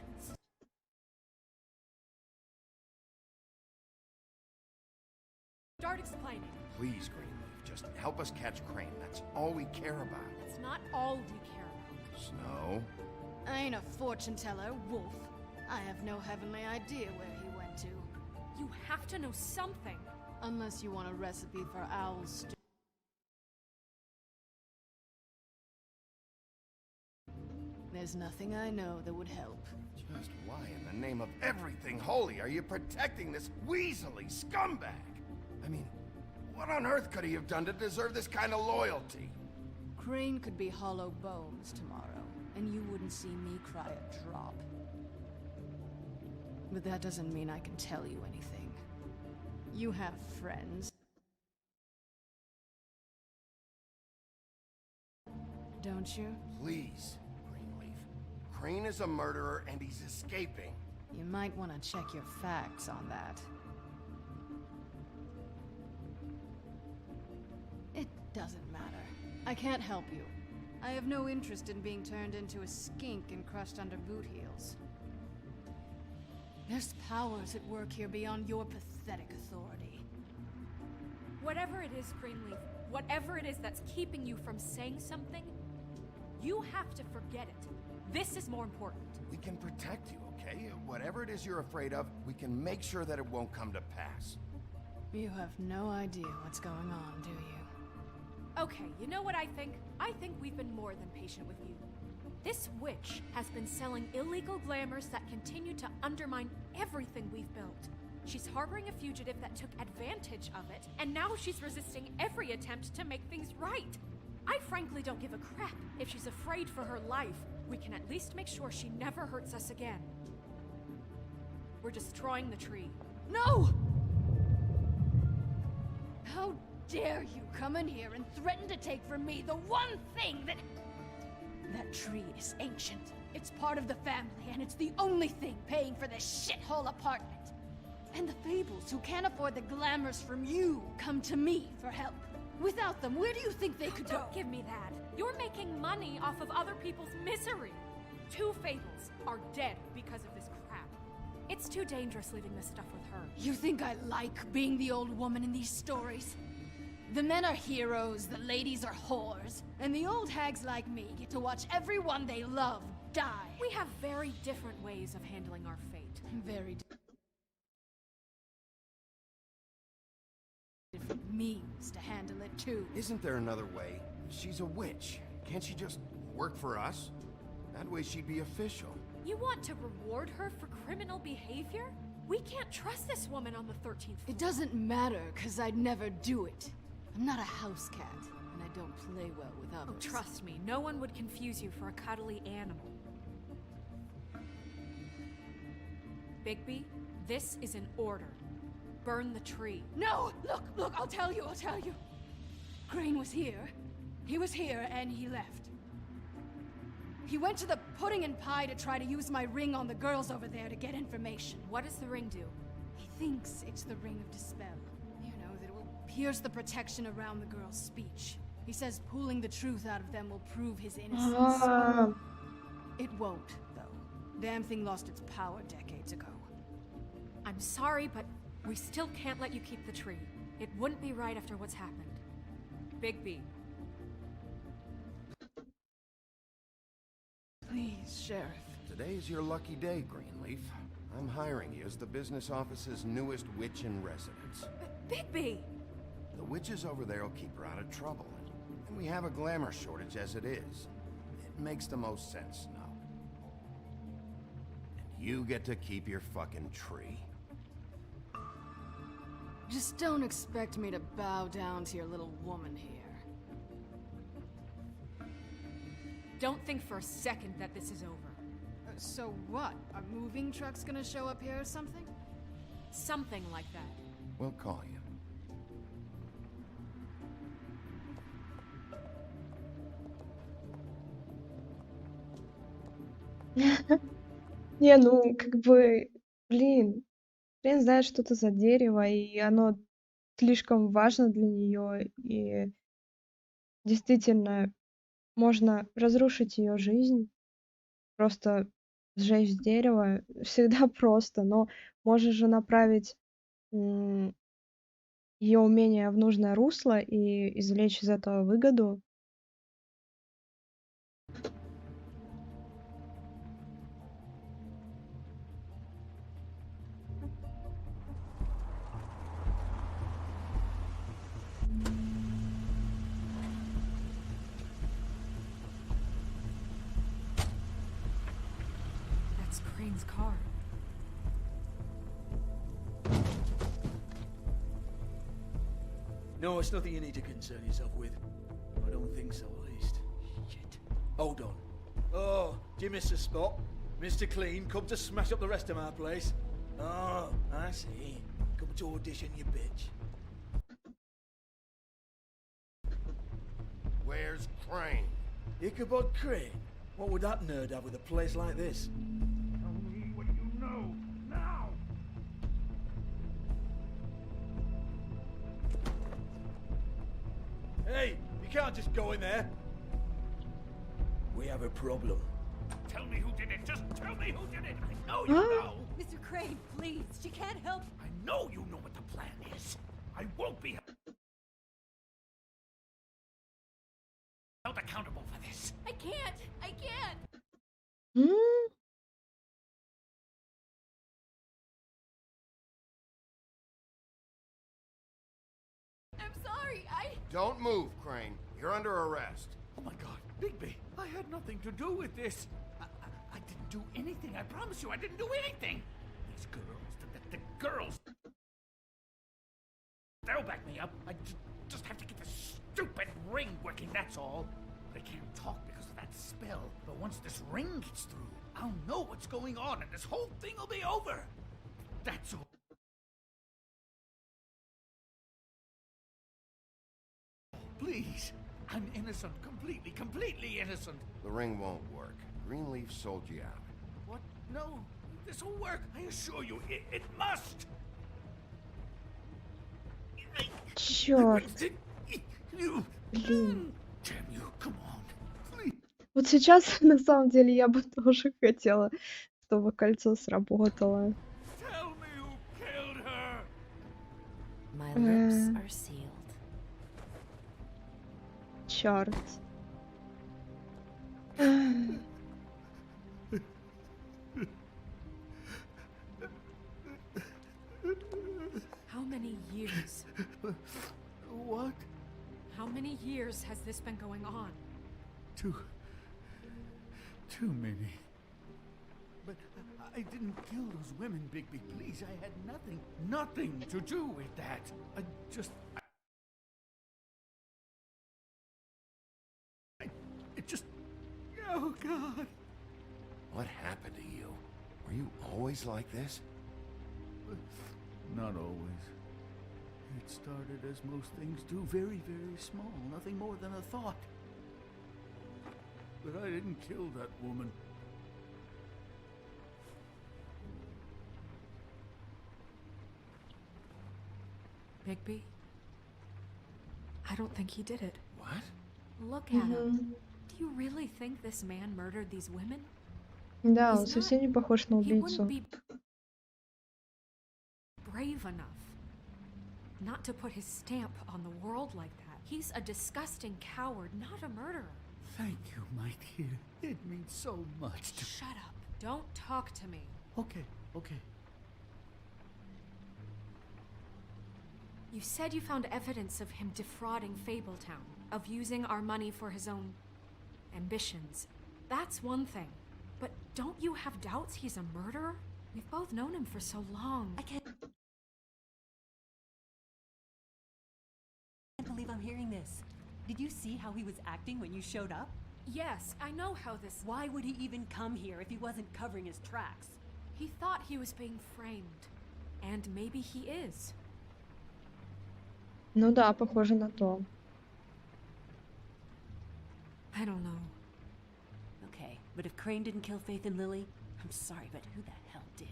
Start explaining. Please, Greenleaf, just help us catch Crane. That's all we care about. It's not all we care about. Snow? I ain't a fortune teller, Wolf. I have no heavenly idea where he went to. You have to know something. Unless you want a recipe for owl stew. There's nothing I know that would help. Just why in the name of everything holy are you protecting this weaselly scumbag? I mean, what on earth could he have done to deserve this kind of loyalty? Crane could be hollow bones tomorrow, and you wouldn't see me cry a drop. But that doesn't mean I can tell you anything. You have friends. Don't you? Please, Greenleaf. Crane is a murderer and he's escaping. You might want to check your facts on that. It doesn't matter. I can't help you. I have no interest in being turned into a skink and crushed under boot heels. There's powers at work here beyond your pathetic authority. Whatever it is, Greenleaf, whatever it is that's keeping you from saying something, you have to forget it. This is more important. We can protect you, okay? Whatever it is you're afraid of, we can make sure that it won't come to pass. You have no idea what's going on, do you? Okay, you know what I think? I think we've been more than patient with you. This witch has been selling illegal glamours that continue to undermine everything we've built. She's harboring a fugitive that took advantage of it, and now she's resisting every attempt to make things right. I frankly don't give a crap. If she's afraid for her life, we can at least make sure she never hurts us again. We're destroying the tree. No! How dare you come in here and threaten to take from me the one thing that... That tree is ancient. It's part of the family, and it's the only thing paying for this shithole apartment. And the Fables, who can't afford the glamours from you, come to me for help. Without them, where do you think they could go? Don't give me that. You're making money off of other people's misery. 2 Fables are dead because of this crap. It's too dangerous leaving this stuff with her. You think I like being the old woman in these stories? The men are heroes, the ladies are whores, and the old hags like me get to watch everyone they love die. We have very different ways of handling our fate. Very different means to handle it, too. Isn't there another way? She's a witch. Can't she just work for us? That way she'd be official. You want to reward her for criminal behavior? We can't trust this woman on the 13th floor. It doesn't matter, because I'd never do it. I'm not a house cat, and I don't play well with others. Oh, trust me, no one would confuse you for a cuddly animal. Bigby, this is an order. Burn the tree. No! Look, I'll tell you. Crane was here. He was here, and he left. He went to the pudding and pie to try to use my ring on the girls over there to get information. What does the ring do? He thinks it's the ring of dispel. Pierce the protection around the girl's speech. He says pulling the truth out of them will prove his innocence. It won't, though. Damn thing lost its power decades ago. I'm sorry, but we still can't let you keep the tree. It wouldn't be right after what's happened. Bigby. Please, Sheriff. Today's your lucky day, Greenleaf. I'm hiring you as the business office's newest witch in residence. Bigby! The witches over there will keep her out of trouble, and we have a glamour shortage as it is. It makes the most sense now. And you get to keep your fucking tree. Just don't expect me to bow down to your little woman here. Don't think for a second that this is over. So what? Are moving trucks gonna show up here or something? Something like that. We'll call you. Не, ну, как бы, блин, Хрен знает, что это за дерево, и оно слишком важно для нее, и действительно можно разрушить ее жизнь, просто сжечь дерево. Всегда просто, но можешь же направить ее умение в нужное русло и извлечь из этого выгоду. That's Crane's car. No, it's nothing you need to concern yourself with. I don't think so, at least. Shit. Hold on. Oh, do you miss the spot? Mr. Clean, come to smash up the rest of my place. Oh, I see. Come to audition, you bitch. Where's Crane? Ichabod Crane? What would that nerd have with a place like this? Tell me what you know, now! Hey, you can't just go in there. We have a problem. Tell me who did it. Just tell me who did it. I know you know. Mr. Crane, please. She can't help. I know you know what the plan is. I won't be held accountable for this. I can't. I can't. I'm sorry. Don't move, Crane. You're under arrest. Oh my God, Bigby, I had nothing to do with this. I didn't do anything. I promise you, I didn't do anything. These girls, the girls, they'll back me up. I just have to get this stupid ring working, that's all. They can't talk because of that spell. But once this ring gets through, I'll know what's going on and this whole thing will be over. That's all. Please. I'm innocent. Completely innocent. The ring won't work. Greenleaf sold you out. What? No. This will work. I assure you, it must. Черт. Блин. Damn you, come on. Вот сейчас, на самом деле, я бы тоже хотела, чтобы кольцо сработало. Tell me who killed her. My lips are sealed. Черт. How many years? What? How many years has this been going on? Too many. But I didn't kill those women, Bigby. Please, I had nothing to do with that. I just... It just... Oh, God. What happened to you? Were you always like this? Not always. It started as most things do, very, very small, nothing more than a thought. But I didn't kill that woman. Bigby? I don't think he did it. What? Look at him. Do you really think this man murdered these women? Да, он совсем не похож на He убийцу. wouldn't be brave enough not to put his stamp on the world like that. He's a disgusting coward, not a murderer. Thank you, my dear. It means so much to... Shut up. Don't talk to me. Okay. You said you found evidence of him defrauding Fabletown, of using our money for his own ambitions. That's one thing. But don't you have doubts he's a murderer? We've both known him for so long. I can't believe I'm hearing this. Did you see how he was acting when you showed up? Yes, I know how this... Why would he even come here if he wasn't covering his tracks? He thought he was being framed. And maybe he is. Ну да, похоже на то. I don't know. Okay, but if Crane didn't kill Faith and Lily, I'm sorry, but who the hell did?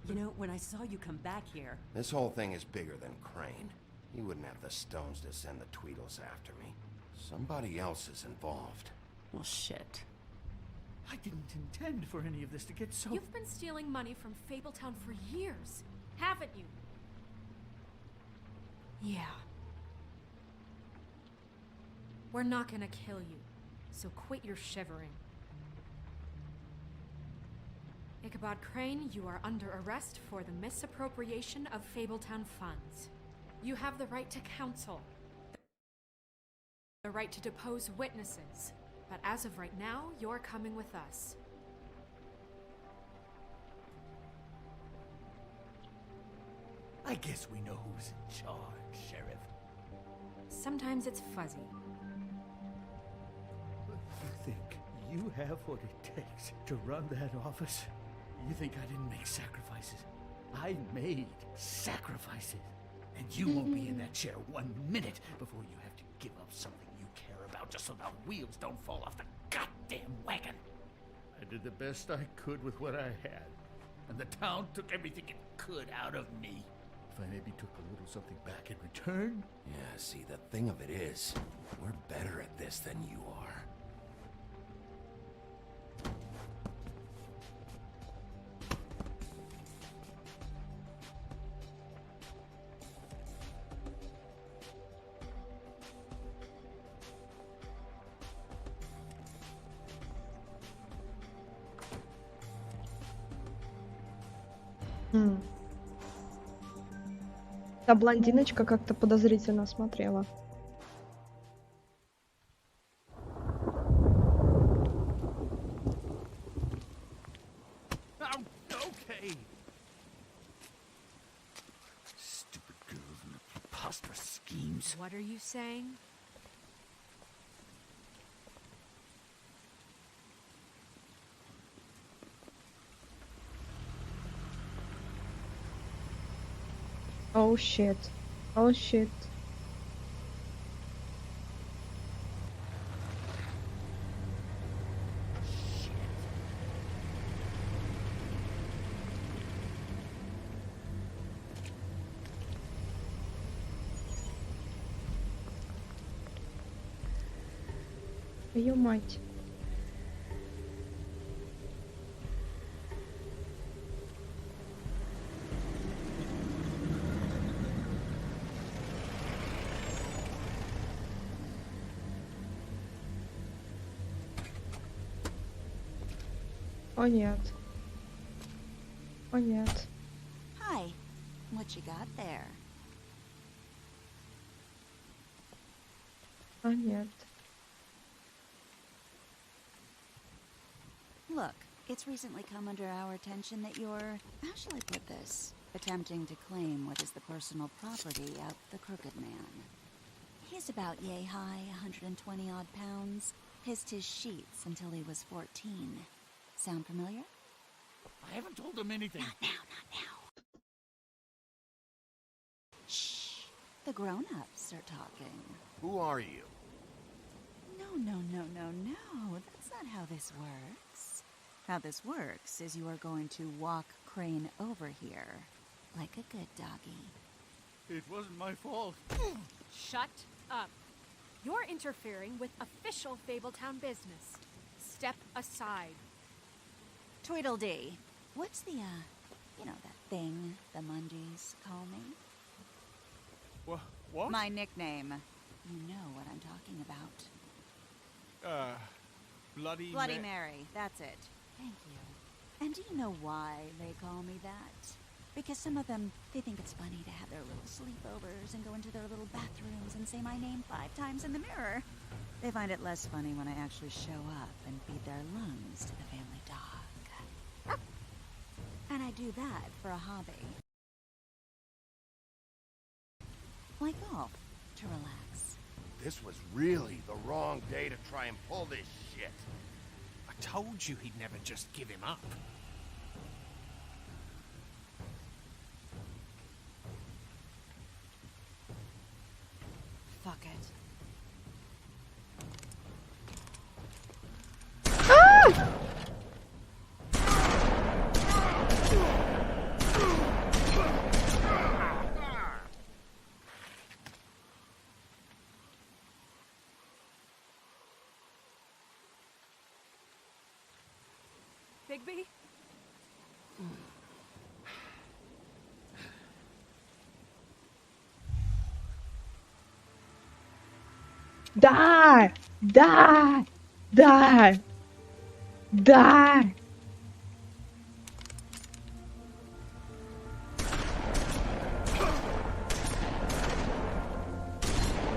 You know, when I saw you come back here... This whole thing is bigger than Crane. He wouldn't have the stones to send the Tweedles after me. Somebody else is involved. Well, shit. I didn't intend for any of this to get so... You've been stealing money from Fabletown for years, haven't you? Yeah. We're not gonna kill you, so quit your shivering. Ichabod Crane, you are under arrest for the misappropriation of Fabletown funds. You have the right to counsel, the right to depose witnesses, but as of right now, you're coming with us. I guess we know who's in charge, Sheriff. Sometimes it's fuzzy. You think you have what it takes to run that office? You think I didn't make sacrifices? I made sacrifices. And you won't be in that chair 1 minute before you have to give up something you care about just so the wheels don't fall off the goddamn wagon. I did the best I could with what I had. And the town took everything it could out of me. If I maybe took a little something back in return... Yeah, see, the thing of it is, we're better at this than you are. Та блондиночка как-то подозрительно смотрела. Oh, okay. Stupid girls and their preposterous schemes. What are you saying? Oh shit. Oh shit. Твою мать. О нет. О нет. Hi. What you got there? О нет. Look, it's recently come under our attention that you're, how shall I put this, attempting to claim what is the personal property of the Crooked Man. He's about yay high, 120 odd pounds, pissed his sheets until he was 14. Sound familiar? I haven't told him anything. Not now, not now. Shh. The grown-ups are talking. Who are you? No. That's not how this works. How this works is you are going to walk Crane over here. Like a good doggy. It wasn't my fault. Shut up. You're interfering with official Fabletown business. Step aside. Tweedledee. What's the, you know, that thing the Mundies call me? What? My nickname. You know what I'm talking about. Bloody Mary, that's it. Thank you. And do you know why they call me that? Because some of them, they think it's funny to have their little sleepovers and go into their little bathrooms and say my name 5 times in the mirror. They find it less funny when I actually show up and feed their lungs to the family dog. And I do that for a hobby. Like golf, to relax. This was really the wrong day to try and pull this shit. I told you he'd never just give him up. Fuck it. Bigby? Да! Да! Да! Да!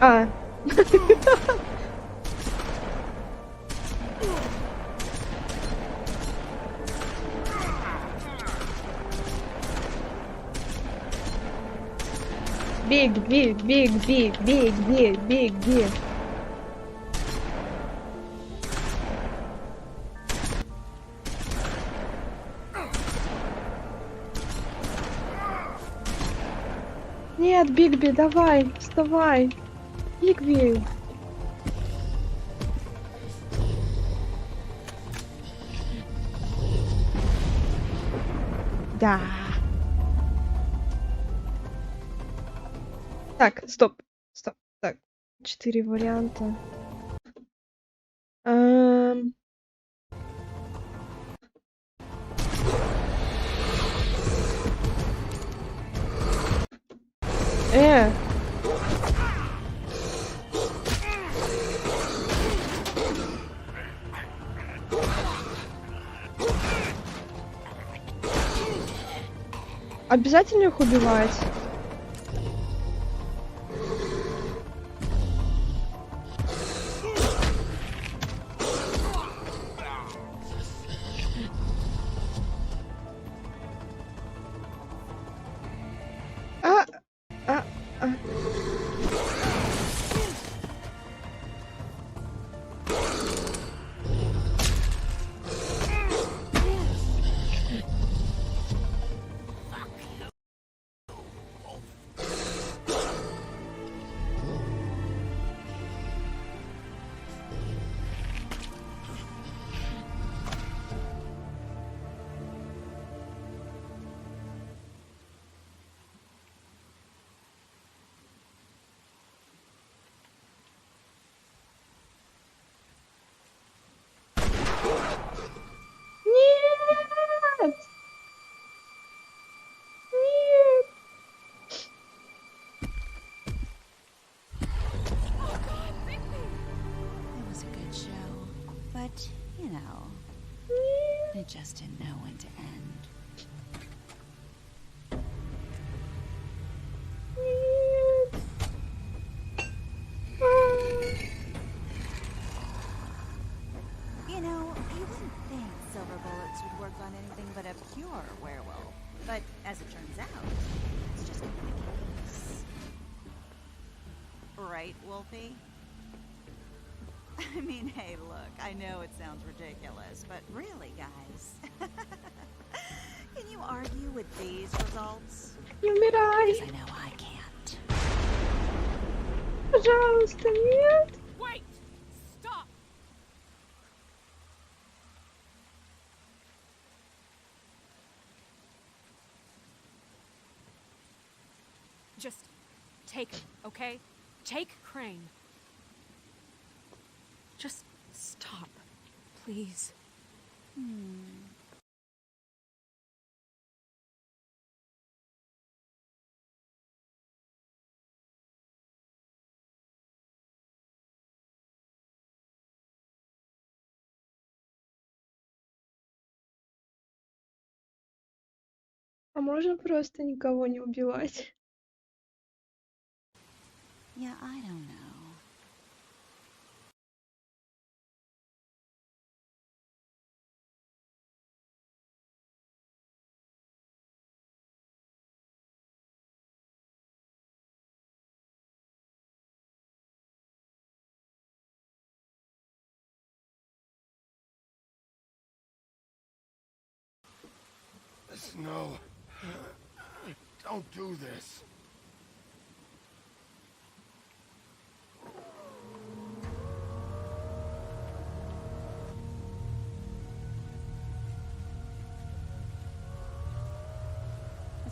А. Бигби, бигби, бигби, бигби. Нет, Бигби, давай, вставай. Бигби. Да. Так, стоп. Стоп. Так, 4 варианта. Обязательно их убивать? Нет! Нет! It was a good show, but, you know, it just didn't know when to end. You know, you wouldn't think silver bullets would work on anything but a pure werewolf, but as it turns out, it's just not the case. Right, Wolfie? I mean, hey, look, I know it sounds ridiculous, but really, guys, can you argue with these results? Не умирай! Because I know I can't. Пожалуйста, нет! Wait! Stop! Just take him, okay? Take Crane. Just stop, please. А можно просто никого не убивать? Yeah, I don't know. No. Don't do this.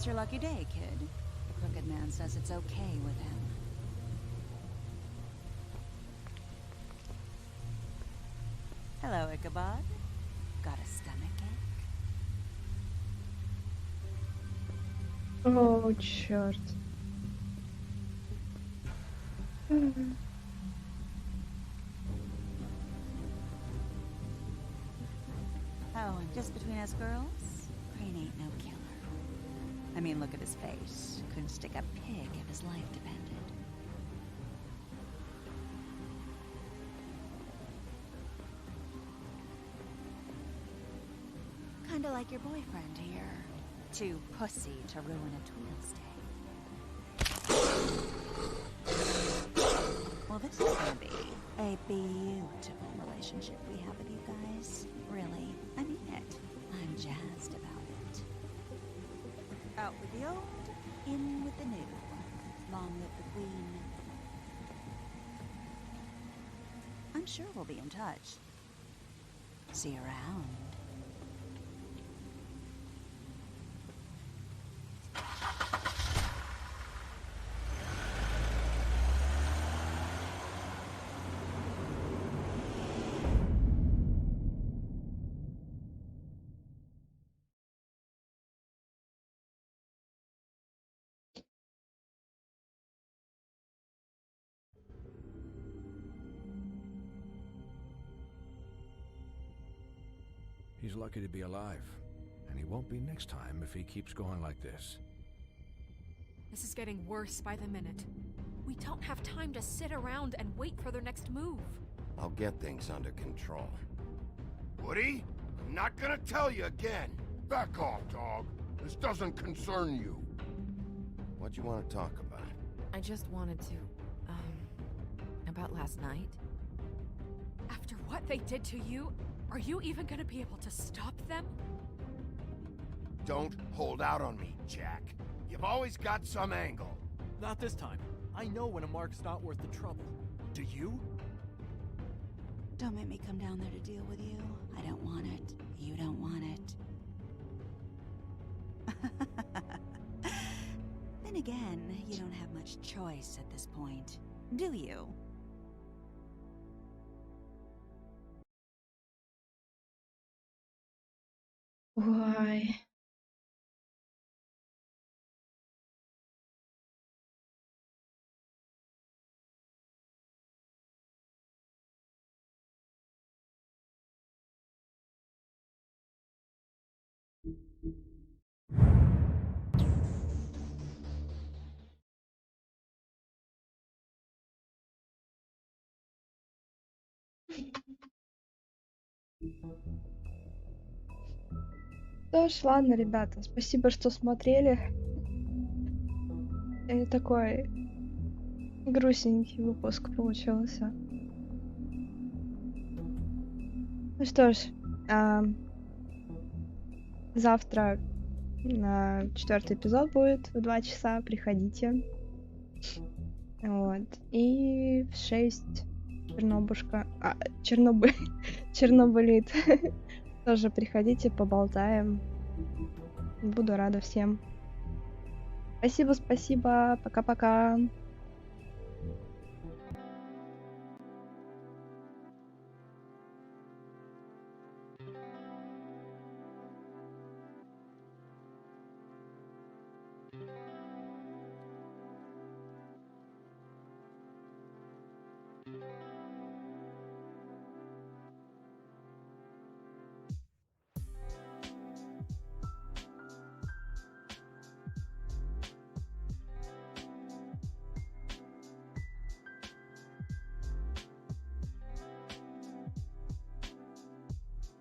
It's your lucky day, kid. The crooked man says it's okay with him. Hello, Ichabod. Got a stomachache? О, черт. Oh, and just between us girls, Crane ain't no killer. I mean, look at his face. Couldn't stick a pig if his life depended. Kinda like your boyfriend here. Too pussy to ruin a Tweedle's day. Well, this is gonna be a beautiful relationship we have with you guys. Really, I mean it. I'm jazzed about it. Out with the old, in with the new. Long live the queen. I'm sure we'll be in touch. See you around. He's lucky to be alive, and he won't be next time if he keeps going like this. This is getting worse by the minute. We don't have time to sit around and wait for their next move. I'll get things under control. Woody, I'm not gonna tell you again. Back off, dog. This doesn't concern you. What do you want to talk about? I just wanted to, about last night. After what they did to you, are you even gonna be able to stop them? Don't hold out on me, Jack. You've always got some angle. Not this time. I know when a mark's not worth the trouble. Do you? Don't make me come down there to deal with you. I don't want it. You don't want it. Then again, you don't have much choice at this point, do you? Why? Что ж, ладно, ребята, спасибо, что смотрели. И такой грустненький выпуск получился. Ну что ж, завтра 4-й эпизод будет в 2 часа, приходите. Вот. И в 6 Чернобылит. Тоже приходите, поболтаем. Буду рада всем. Спасибо. Пока-пока. Thank you.